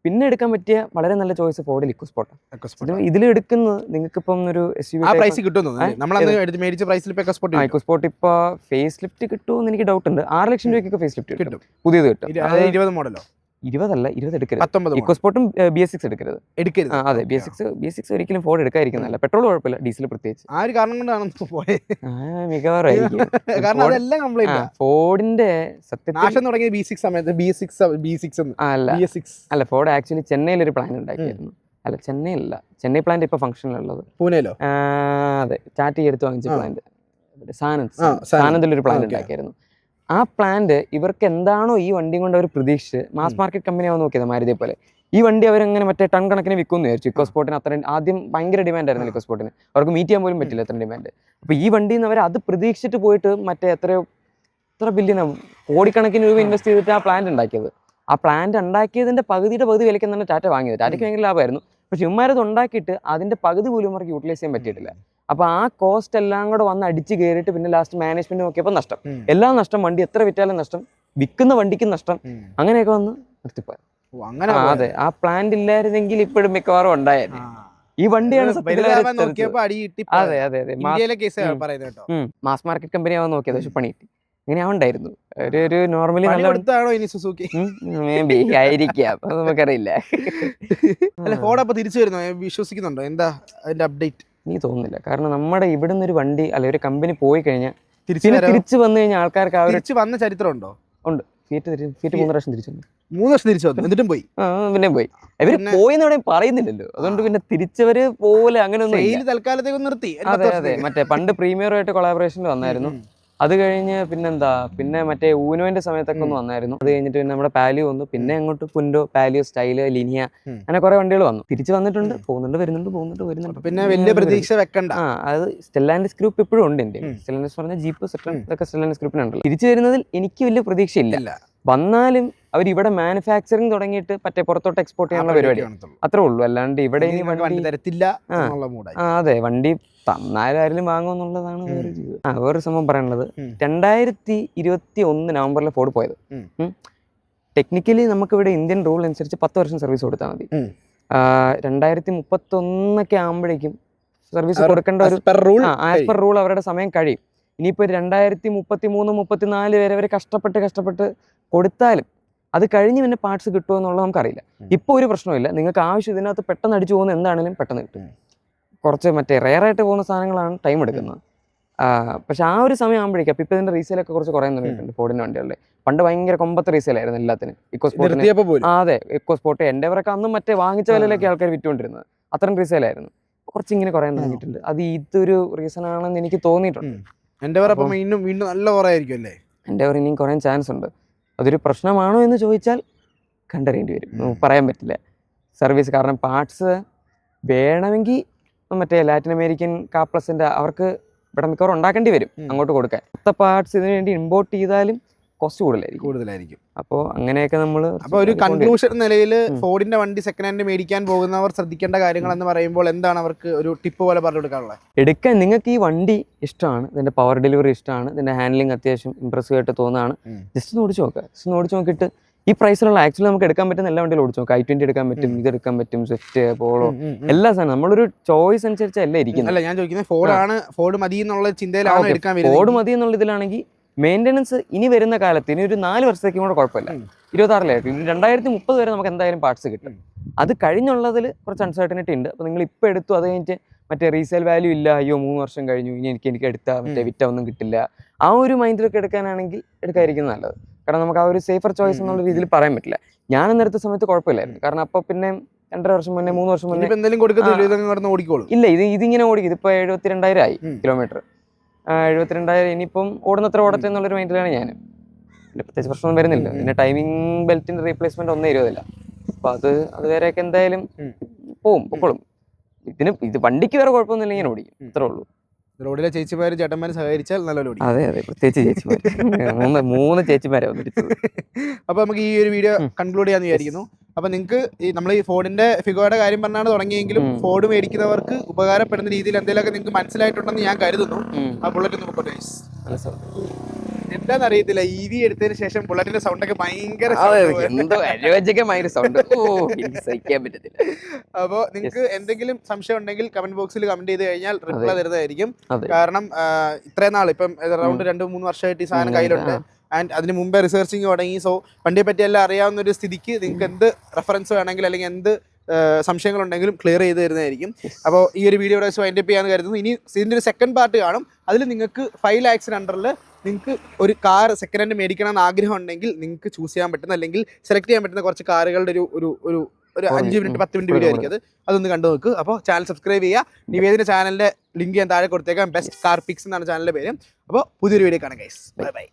B: പിന്നെ എടുക്കാൻ പറ്റിയ വളരെ നല്ല ചോയ്സ് ഫോർഡിൽ ഇക്കോസ്പോർട്ട്. ഇതിൽ എടുക്കുന്നത് നിങ്ങൾക്ക് ഇപ്പം ഒരു ഇക്കോസ്പോർട്ട് ഇപ്പൊ ഫേസ് ലിഫ്റ്റ് കിട്ടുമെന്ന് എനിക്ക് ഡൗട്ട് ഉണ്ട്. 6 ലക്ഷം രൂപയ്ക്ക് ഫേസ് ലിഫ്റ്റ് കിട്ടും, പുതിയത് കിട്ടും. 20 എടുക്കരുത്. ഇക്കോസ്പോർട്ടും BS6 എടുക്കരുത്. അതെ, BS6 ഒരിക്കലും ഫോർഡ് എടുക്കാതിരിക്കുന്നതല്ല. പെട്രോൾ കുഴപ്പമില്ല, ഡീസൽ പ്രത്യേകിച്ച്. മികവാറായിരിക്കും. ഫോർഡിന്റെ അല്ല, ഫോർഡ് ആക്ച്വലി ചെന്നൈയിൽ ഒരു പ്ലാൻ ഉണ്ടാക്കിയിരുന്നു. അല്ല, ചെന്നൈയിലല്ല, ചെന്നൈ പ്ലാന്റ് ഇപ്പൊ ഫംഗ്ഷനിലുള്ളത് പൂനെയിലോ? അതെ, ടാറ്റ എടുത്ത് വാങ്ങിച്ച പ്ലാന്റ് സാനന്ദിലൊരു പ്ലാന്റ് ഉണ്ടാക്കിയായിരുന്നു. ആ പ്ലാന്റ് ഇവർക്ക് എന്താണോ ഈ വണ്ടി കൊണ്ട് അവർ പ്രതീക്ഷിച്ച് മാസ് മാർക്കറ്റ് കമ്പനിയാവും നോക്കിയത്, മാരുതിയെ പോലെ. ഈ വണ്ടി അവരങ്ങനെ മറ്റേ ടൺ കണക്കിന് വിൽക്കുമെന്ന് വിചാരിച്ചു. ഇക്കോസ്പോർട്ടിന് അത്രയും ആദ്യം ഭയങ്കര ഡിമാൻഡ് ആയിരുന്നു ഇക്കോസ്പോർട്ടിന്, അവർക്ക് മീറ്റ് ചെയ്യാൻ പോലും പറ്റില്ല അത്ര ഡിമാൻഡ്. അപ്പോൾ ഈ വണ്ടിയിൽ നിന്ന് അവർ അത് പ്രതീക്ഷിച്ചിട്ട് പോയിട്ട് മറ്റേ എത്ര ബില്യനാവും, കോടിക്കണക്കിന് രൂപ ഇൻവെസ്റ്റ് ചെയ്തിട്ട് ആ പ്ലാന്റ് ഉണ്ടാക്കിയത്. ആ പ്ലാന്റ് ഉണ്ടാക്കിയതിൻ്റെ പകുതി വിലയ്ക്ക് തന്നെ ടാറ്റ വാങ്ങിയത്. ടാറ്റയ്ക്ക് ഭയങ്കര ലാഭമായിരുന്നു. പക്ഷെ ഇവന്മാരത് ഉണ്ടാക്കിയിട്ട് അതിൻ്റെ പകുതി പോലും അവർക്ക് യൂട്ടിലൈസ് ചെയ്യാൻ പറ്റിയിട്ടില്ല. അപ്പോൾ ആ കോസ്റ്റ് എല്ലാം കൂടെ വന്ന് അടിച്ച് കയറിയിട്ട് പിന്നെ ലാസ്റ്റ് മാനേജ്മെന്റ് നോക്കിയപ്പോൾ നഷ്ടം, എല്ലാം നഷ്ടം. വണ്ടി എത്ര വിറ്റാലും നഷ്ടം, വിൽക്കുന്ന വണ്ടിക്കും നഷ്ടം. അങ്ങനെയൊക്കെ വന്ന് നിർത്തിപ്പോയി. അതെ, ആ പ്ലാന്റ് ഇല്ലായിരുന്നെങ്കിൽ ഇപ്പോഴും മിക്കവാറും ഉണ്ടായിരുന്നു. ഈ വണ്ടിയാണ് അതെ മാസ് മാർക്കറ്റ് കമ്പനി ആവാൻ നോക്കിയത്, പക്ഷെ പണി കിട്ടി. ഇങ്ങനെ ആവണ്ടായിരുന്നു. ഒരു നോർമലി
A: പണി
B: നല്ല
A: കൊടുത്താണോ ഇനി സുസുക്കി?
B: മേ ബി ആയിരിക്കാം, അത് നമുക്കറിയില്ല.
A: അല്ല ഫോർഡ് അപ്പൊ തിരിച്ചു വരുന്നോ, വിശ്വസിക്കുന്നുണ്ടോ? എന്താ അതിന്റെ അപ്ഡേറ്റ്?
B: എനിക്ക് തോന്നുന്നില്ല. കാരണം നമ്മുടെ ഇവിടുന്ന് ഒരു വണ്ടി അല്ലെ ഒരു കമ്പനി പോയി കഴിഞ്ഞാൽ
A: തിരിച്ചു
B: തിരിച്ചു വന്നു കഴിഞ്ഞാൽ ആൾക്കാർക്ക് ആ ഒരു
A: തിരിച്ചു വന്ന ചരിത്രം ഉണ്ടോ?
B: ഉണ്ട്. ഫിയറ്റ് 3 പ്രാവശ്യം തിരിച്ചു വന്നു.
A: 3 വർഷം തിരിച്ചു വന്നു എന്നിട്ടും പോയി.
B: പിന്നെ പോയി. ഇവര് പോയിന്ന് എവിടെയും പറയുന്നില്ലല്ലോ, അതുകൊണ്ട് പിന്നെ തിരിച്ചവര് പോലെ അങ്ങനെയൊന്നും ഇല്ല.
A: തൽക്കാലത്തേക്ക് നിർത്തി.
B: അതെ മറ്റേ പണ്ട് പ്രീമിയറുമായിട്ട് കൊളാബറേഷനിൽ വന്നായിരുന്നു. അത് കഴിഞ്ഞ് പിന്നെന്താ, പിന്നെ മറ്റേ ഊനോന്റെ സമയത്തൊക്കെ ഒന്ന് വന്നായിരുന്നു. അത് കഴിഞ്ഞിട്ട് പിന്നെ നമ്മുടെ പാലിയോ വന്നു. പിന്നെ അങ്ങോട്ട് പുൻഡോ, പാലിയോ, സ്റ്റൈല്, ലിനിയ, അങ്ങനെ കുറെ വണ്ടികൾ വന്നു. തിരിച്ചു വന്നിട്ടുണ്ട്, പോകുന്നുണ്ട്, വരുന്നുണ്ട്.
A: പിന്നെ വലിയ പ്രതീക്ഷ വെക്കണ്ട.
B: അത് സ്റ്റെല്ലാൻഡിസ് ഗ്രൂപ്പ് ഇപ്പോഴും ഉണ്ട് ഇന്ത്യയിൽ. സ്റ്റെല്ലാൻഡിസ് പറഞ്ഞ ജീപ്പ്, സെട്രൺ, ഇതൊക്കെ സ്റ്റെല്ലാൻഡിസ് ഗ്രൂപ്പിനുണ്ടല്ലോ. തിരിച്ചു വരുന്നതിൽ എനിക്ക് വലിയ പ്രതീക്ഷയില്ല. വന്നാലും അവർ ഇവിടെ മാനുഫാക്ചറിങ് തുടങ്ങിയിട്ട് മറ്റേ പുറത്തോട്ട് എക്സ്പോർട്ട് ചെയ്യാനുള്ള പരിപാടി അത്രേ ഉള്ളൂ. അല്ലാണ്ട് ഇവിടെ ഇനി വണ്ടി
A: തരത്തില്ല.
B: അതെ, വണ്ടി തന്നാലും ആരെങ്കിലും വാങ്ങുമെന്നുള്ളതാണ് വേറൊരു സംഭവം പറയാനുള്ളത്. 2021 നവംബറിൽ ഫോർഡ് പോയത്. ടെക്നിക്കലി നമുക്കിവിടെ ഇന്ത്യൻ റൂൾ അനുസരിച്ച് 10 വർഷം സർവീസ് കൊടുത്താൽ മതി. 2031 ആകുമ്പോഴേക്കും സർവീസ് കൊടുക്കേണ്ട ഒരു ആസ് പെർ റൂൾ അവരുടെ സമയം കഴിയും. ഇനിയിപ്പോൾ 2033-34 വരെ അവർ കഷ്ടപ്പെട്ട് കൊടുത്താലും അത് കഴിഞ്ഞ് പിന്നെ പാർട്സ് കിട്ടുമോ എന്നുള്ളത് നമുക്കറിയില്ല. ഇപ്പോൾ ഒരു പ്രശ്നമില്ല. നിങ്ങൾക്ക് ആവശ്യം ഇതിനകത്ത് പെട്ടെന്ന് അടിച്ചു പോകുന്ന എന്താണെങ്കിലും പെട്ടെന്ന് കിട്ടും. കുറച്ച് മറ്റേ റെയറായിട്ട് പോകുന്ന സാധനങ്ങളാണ് ടൈം എടുക്കുന്നത്. പക്ഷെ ആ ഒരു സമയം ആകുമ്പോഴേക്കും അപ്പോൾ ഇപ്പോൾ ഇതിൻ്റെ റീസെയിലൊക്കെ കുറച്ച് കുറയാൻ തുടങ്ങിയിട്ടുണ്ട് ഫോർഡിൻ്റെ വണ്ടികളുടെ. പണ്ട് ഭയങ്കര കൊമ്പത്തെ റീസെയിലായിരുന്നു എല്ലാത്തിനും. ഇക്കോ സ്പോർട്ടിന് അതെ, ഇക്കോ സ്പോർട്ട് എൻ്റെവരൊക്കെ അന്നും മറ്റേ വാങ്ങിച്ച വിലയിലൊക്കെ ആൾക്കാർ വിറ്റുകൊണ്ടിരുന്നത്. അത്രയും റീസെയിലായിരുന്നു. കുറച്ച് ഇങ്ങനെ കുറയാൻ തുടങ്ങിയിട്ടുണ്ട്. അത് ഇതൊരു റീസൺ ആണെന്ന് എനിക്ക് തോന്നിയിട്ടുണ്ട്.
A: വീണ്ടും നല്ല കുറയായിരിക്കും അല്ലേ?
B: എൻ്റെ ഇനിയും കുറയാൻ ചാൻസ് ഉണ്ട്. അതൊരു പ്രശ്നമാണോ എന്ന് ചോദിച്ചാൽ കണ്ടറിയേണ്ടി വരും, പറയാൻ പറ്റില്ല. സർവീസ് കാരണം പാർട്സ് വേണമെങ്കിൽ മറ്റേ ലാറ്റിൻ അമേരിക്കൻ കാപ്ലസിൻ്റെ അവർക്ക് ഇവിടെ മിക്കവാറും ഉണ്ടാക്കേണ്ടി വരും അങ്ങോട്ട് കൊടുക്കാൻ. മൊത്ത പാർട്സ് ഇതിനു വേണ്ടി ഇമ്പോർട്ട് ചെയ്താലും കോസ്റ്റ് കൂടുതലായിരിക്കും. അപ്പോൾ അങ്ങനെയൊക്കെ നമ്മൾ
A: അപ്പോൾ ഒരു കൺക്ലൂഷൻ നിലയിൽ ഫോർഡിന്റെ വണ്ടി സെക്കൻഡ് ഹാൻഡ് മേടിക്കാൻ പോകുന്നവർ ശ്രദ്ധിക്കേണ്ട കാര്യങ്ങൾ എന്ന് പറയുമ്പോൾ എന്താണ് അവർക്ക് ഒരു ടിപ്പ് പോലെ പറഞ്ഞു കൊടുക്കാനുള്ളത്?
B: എടുക്കാൻ നിങ്ങൾക്ക് ഈ വണ്ടി ഇഷ്ടമാണ്, ഇതിന്റെ പവർ ഡെലിവറി ഇഷ്ടമാണ്, ഇതിന്റെ ഹാൻഡ്ലിംഗ് അത്യാവശ്യം ഇംപ്രസീവ് ആയിട്ട് തോന്നുകയാണ്, ജസ്റ്റ് ഒന്ന് ഓടിച്ച് നോക്കുക. ജസ്റ്റ് ഒന്ന് ഓടിച്ച് നോക്കിയിട്ട് ഈ പ്രൈസിലുള്ള ആക്ച്വലി നമുക്ക് എടുക്കാൻ പറ്റുന്ന എല്ലാ വണ്ടികളും ഓടിച്ച് നോക്കാം. i20 എടുക്കാൻ പറ്റും, ഇത് എടുക്കാൻ പറ്റും, സ്വിഫ്റ്റ്, പോളോ, എല്ലാ സാധനം നമ്മളൊരു ചോയ്സ് അനുസരിച്ചല്ലേ ഇരിക്കുന്നത്.
A: അല്ല ഞാൻ ചോദിക്കുന്നത് ഫോർഡ് മതി എന്നുള്ള ചിന്തയിലാണ് എടുക്കാൻ വരുന്നത്.
B: ഫോർഡ് മതി എന്നുള്ള ഇതിലാണെങ്കിൽ മെയിൻ്റെനൻസ് ഇനി വരുന്ന കാലത്ത് ഇനി ഒരു 4 വർഷത്തേക്കും കൂടെ കുഴപ്പമില്ല. 26 2030 വരെ നമുക്ക് എന്തായാലും പാർട്സ് കിട്ടും. അത് കഴിഞ്ഞുള്ളതിൽ കുറച്ച് അൺസർട്ടനിറ്റി ഉണ്ട്. അപ്പോൾ നിങ്ങൾ ഇപ്പോൾ എടുത്തു, അത് കഴിഞ്ഞിട്ട് മറ്റേ റീസെയിൽ വാല്യൂ ഇല്ല, അയ്യോ 3 വർഷം കഴിഞ്ഞു ഇനി എനിക്ക് എടുത്താൽ മറ്റേ വിറ്റ ഒന്നും കിട്ടില്ല, ആ ഒരു മൈൻഡിലൊക്കെ എടുക്കാനാണെങ്കിൽ എടുക്കാതിരിക്കുന്നത് നല്ലത്. കാരണം നമുക്ക് ആ ഒരു സേഫർ ചോയ്സ് എന്നുള്ള രീതിയിൽ പറയാൻ പറ്റില്ല. ഞാൻ അന്നെടുത്ത സമയത്ത് കുഴപ്പമില്ലായിരുന്നു. കാരണം അപ്പോൾ പിന്നെ 2.5 വർഷം മുന്നേ 3 വർഷം മുന്നേ ഇല്ല, ഇതിങ്ങനെ ഓടിക്കും. ഇതിപ്പോൾ 72,000 ആയി കിലോമീറ്റർ. 72,000 ഇനിയിപ്പം ഓടുന്നത്ര ഓടട്ടെ എന്നുള്ളൊരു മൈൻഡിലാണ് ഞാൻ. പിന്നെ പ്രത്യേകിച്ച് പ്രശ്നമൊന്നും വരുന്നില്ല. പിന്നെ ടൈമിംഗ് ബെൽറ്റിന്റെ റീപ്ലേസ്മെന്റ് 1.20 അപ്പോൾ അത് വരെയൊക്കെ എന്തായാലും പൊക്കോളും. ഇത് വണ്ടിക്ക് വേറെ കുഴപ്പമൊന്നുമില്ല, ഇങ്ങനെ ഓടിക്കും, അത്രേ ഉള്ളൂ.
A: റോഡിലെ ചേച്ചിമാര് ചേട്ടന്മാര് സഹകരിച്ചാൽ നല്ലപോലെ.
B: അതെ പ്രത്യേകിച്ച് ചേച്ചിമാർ 3 ചേച്ചിമാരെ വന്നിരിച്ചത്.
A: അപ്പൊ നമുക്ക് ഈ ഒരു വീഡിയോ കൺക്ലൂഡ് ചെയ്യാന്ന് വിചാരിക്കുന്നു. അപ്പൊ നിങ്ങൾക്ക് നമ്മൾ ഈ ഫോർഡിന്റെ ഫിഗോയുടെ കാര്യം പറഞ്ഞാണ് തുടങ്ങിയെങ്കിലും ഫോർഡ് മേടിക്കുന്നവർക്ക് ഉപകാരപ്പെടുന്ന രീതിയിൽ എന്തെങ്കിലുമൊക്കെ നിങ്ങൾക്ക് മനസ്സിലായിട്ടുണ്ടെന്ന് ഞാൻ കരുതുന്നു. ആ ബുള്ളറ്റ് നോക്കട്ടെ, എന്താന്ന് അറിയത്തില്ല, EV എടുത്തതിന് ശേഷം ബുള്ളറ്റിന്റെ സൗണ്ട് ഒക്കെ ഭയങ്കര
B: സൗണ്ട്.
A: അപ്പോ നിങ്ങൾക്ക് എന്തെങ്കിലും സംശയം ഉണ്ടെങ്കിൽ കമന്റ് ബോക്സിൽ കമന്റ് ചെയ്ത് കഴിഞ്ഞാൽ റിപ്ലൈ തരുന്നതായിരിക്കും. കാരണം ഇത്രയും നാൾ ഇപ്പം അറൗണ്ട് 2-3 വർഷമായിട്ട് ഈ സാധനം കയ്യിലുണ്ട്. ആൻഡ് അതിന് മുമ്പേ റിസർച്ചിങ് തുടങ്ങി. സോ വണ്ടിയെ പറ്റി എല്ലാം അറിയാവുന്ന ഒരു സ്ഥിതിക്ക് നിങ്ങൾക്ക് എന്ത് റെഫറൻസ് വേണമെങ്കിൽ അല്ലെങ്കിൽ എന്ത് സംശയങ്ങളുണ്ടെങ്കിലും ക്ലിയർ ചെയ്ത് തരുന്നതായിരിക്കും. അപ്പോൾ ഈ ഒരു വീഡിയോ ഇവിടെ വൈൻഡപ്പ് ചെയ്യാന്ന് കരുതുന്നു. ഇനി ഇതിൻ്റെ ഒരു സെക്കൻഡ് പാർട്ട് കാണും. അതിൽ നിങ്ങൾക്ക് 5 lakhs അണ്ടറിൽ നിങ്ങൾക്ക് ഒരു കാർ സെക്കൻഡ് ഹാൻഡ് മേടിക്കണം എന്ന് ആഗ്രഹം ഉണ്ടെങ്കിൽ നിങ്ങൾക്ക് ചൂസ് ചെയ്യാൻ പറ്റുന്ന അല്ലെങ്കിൽ സെലക്ട് ചെയ്യാൻ പറ്റുന്ന കുറച്ച് കാറുകളുടെ ഒരു 5 മിനിറ്റ് 10 മിനിറ്റ് വീഡിയോ ആയിരിക്കും. അതൊന്ന് കണ്ടു നോക്ക്. അപ്പോൾ ചാനൽ സബ്സ്ക്രൈബ് ചെയ്യുക. നിവേദിന്റെ ചാനലിന്റെ ലിങ്ക് ഞാൻ താഴെ കൊടുത്തേക്കാം. ബെസ്റ്റ് കാർ പിക്സ് എന്നാണ് ചാനലിന്റെ പേര്. അപ്പോൾ പുതിയൊരു വീഡിയോ കാണാം ഗൈസ്. Bye bye.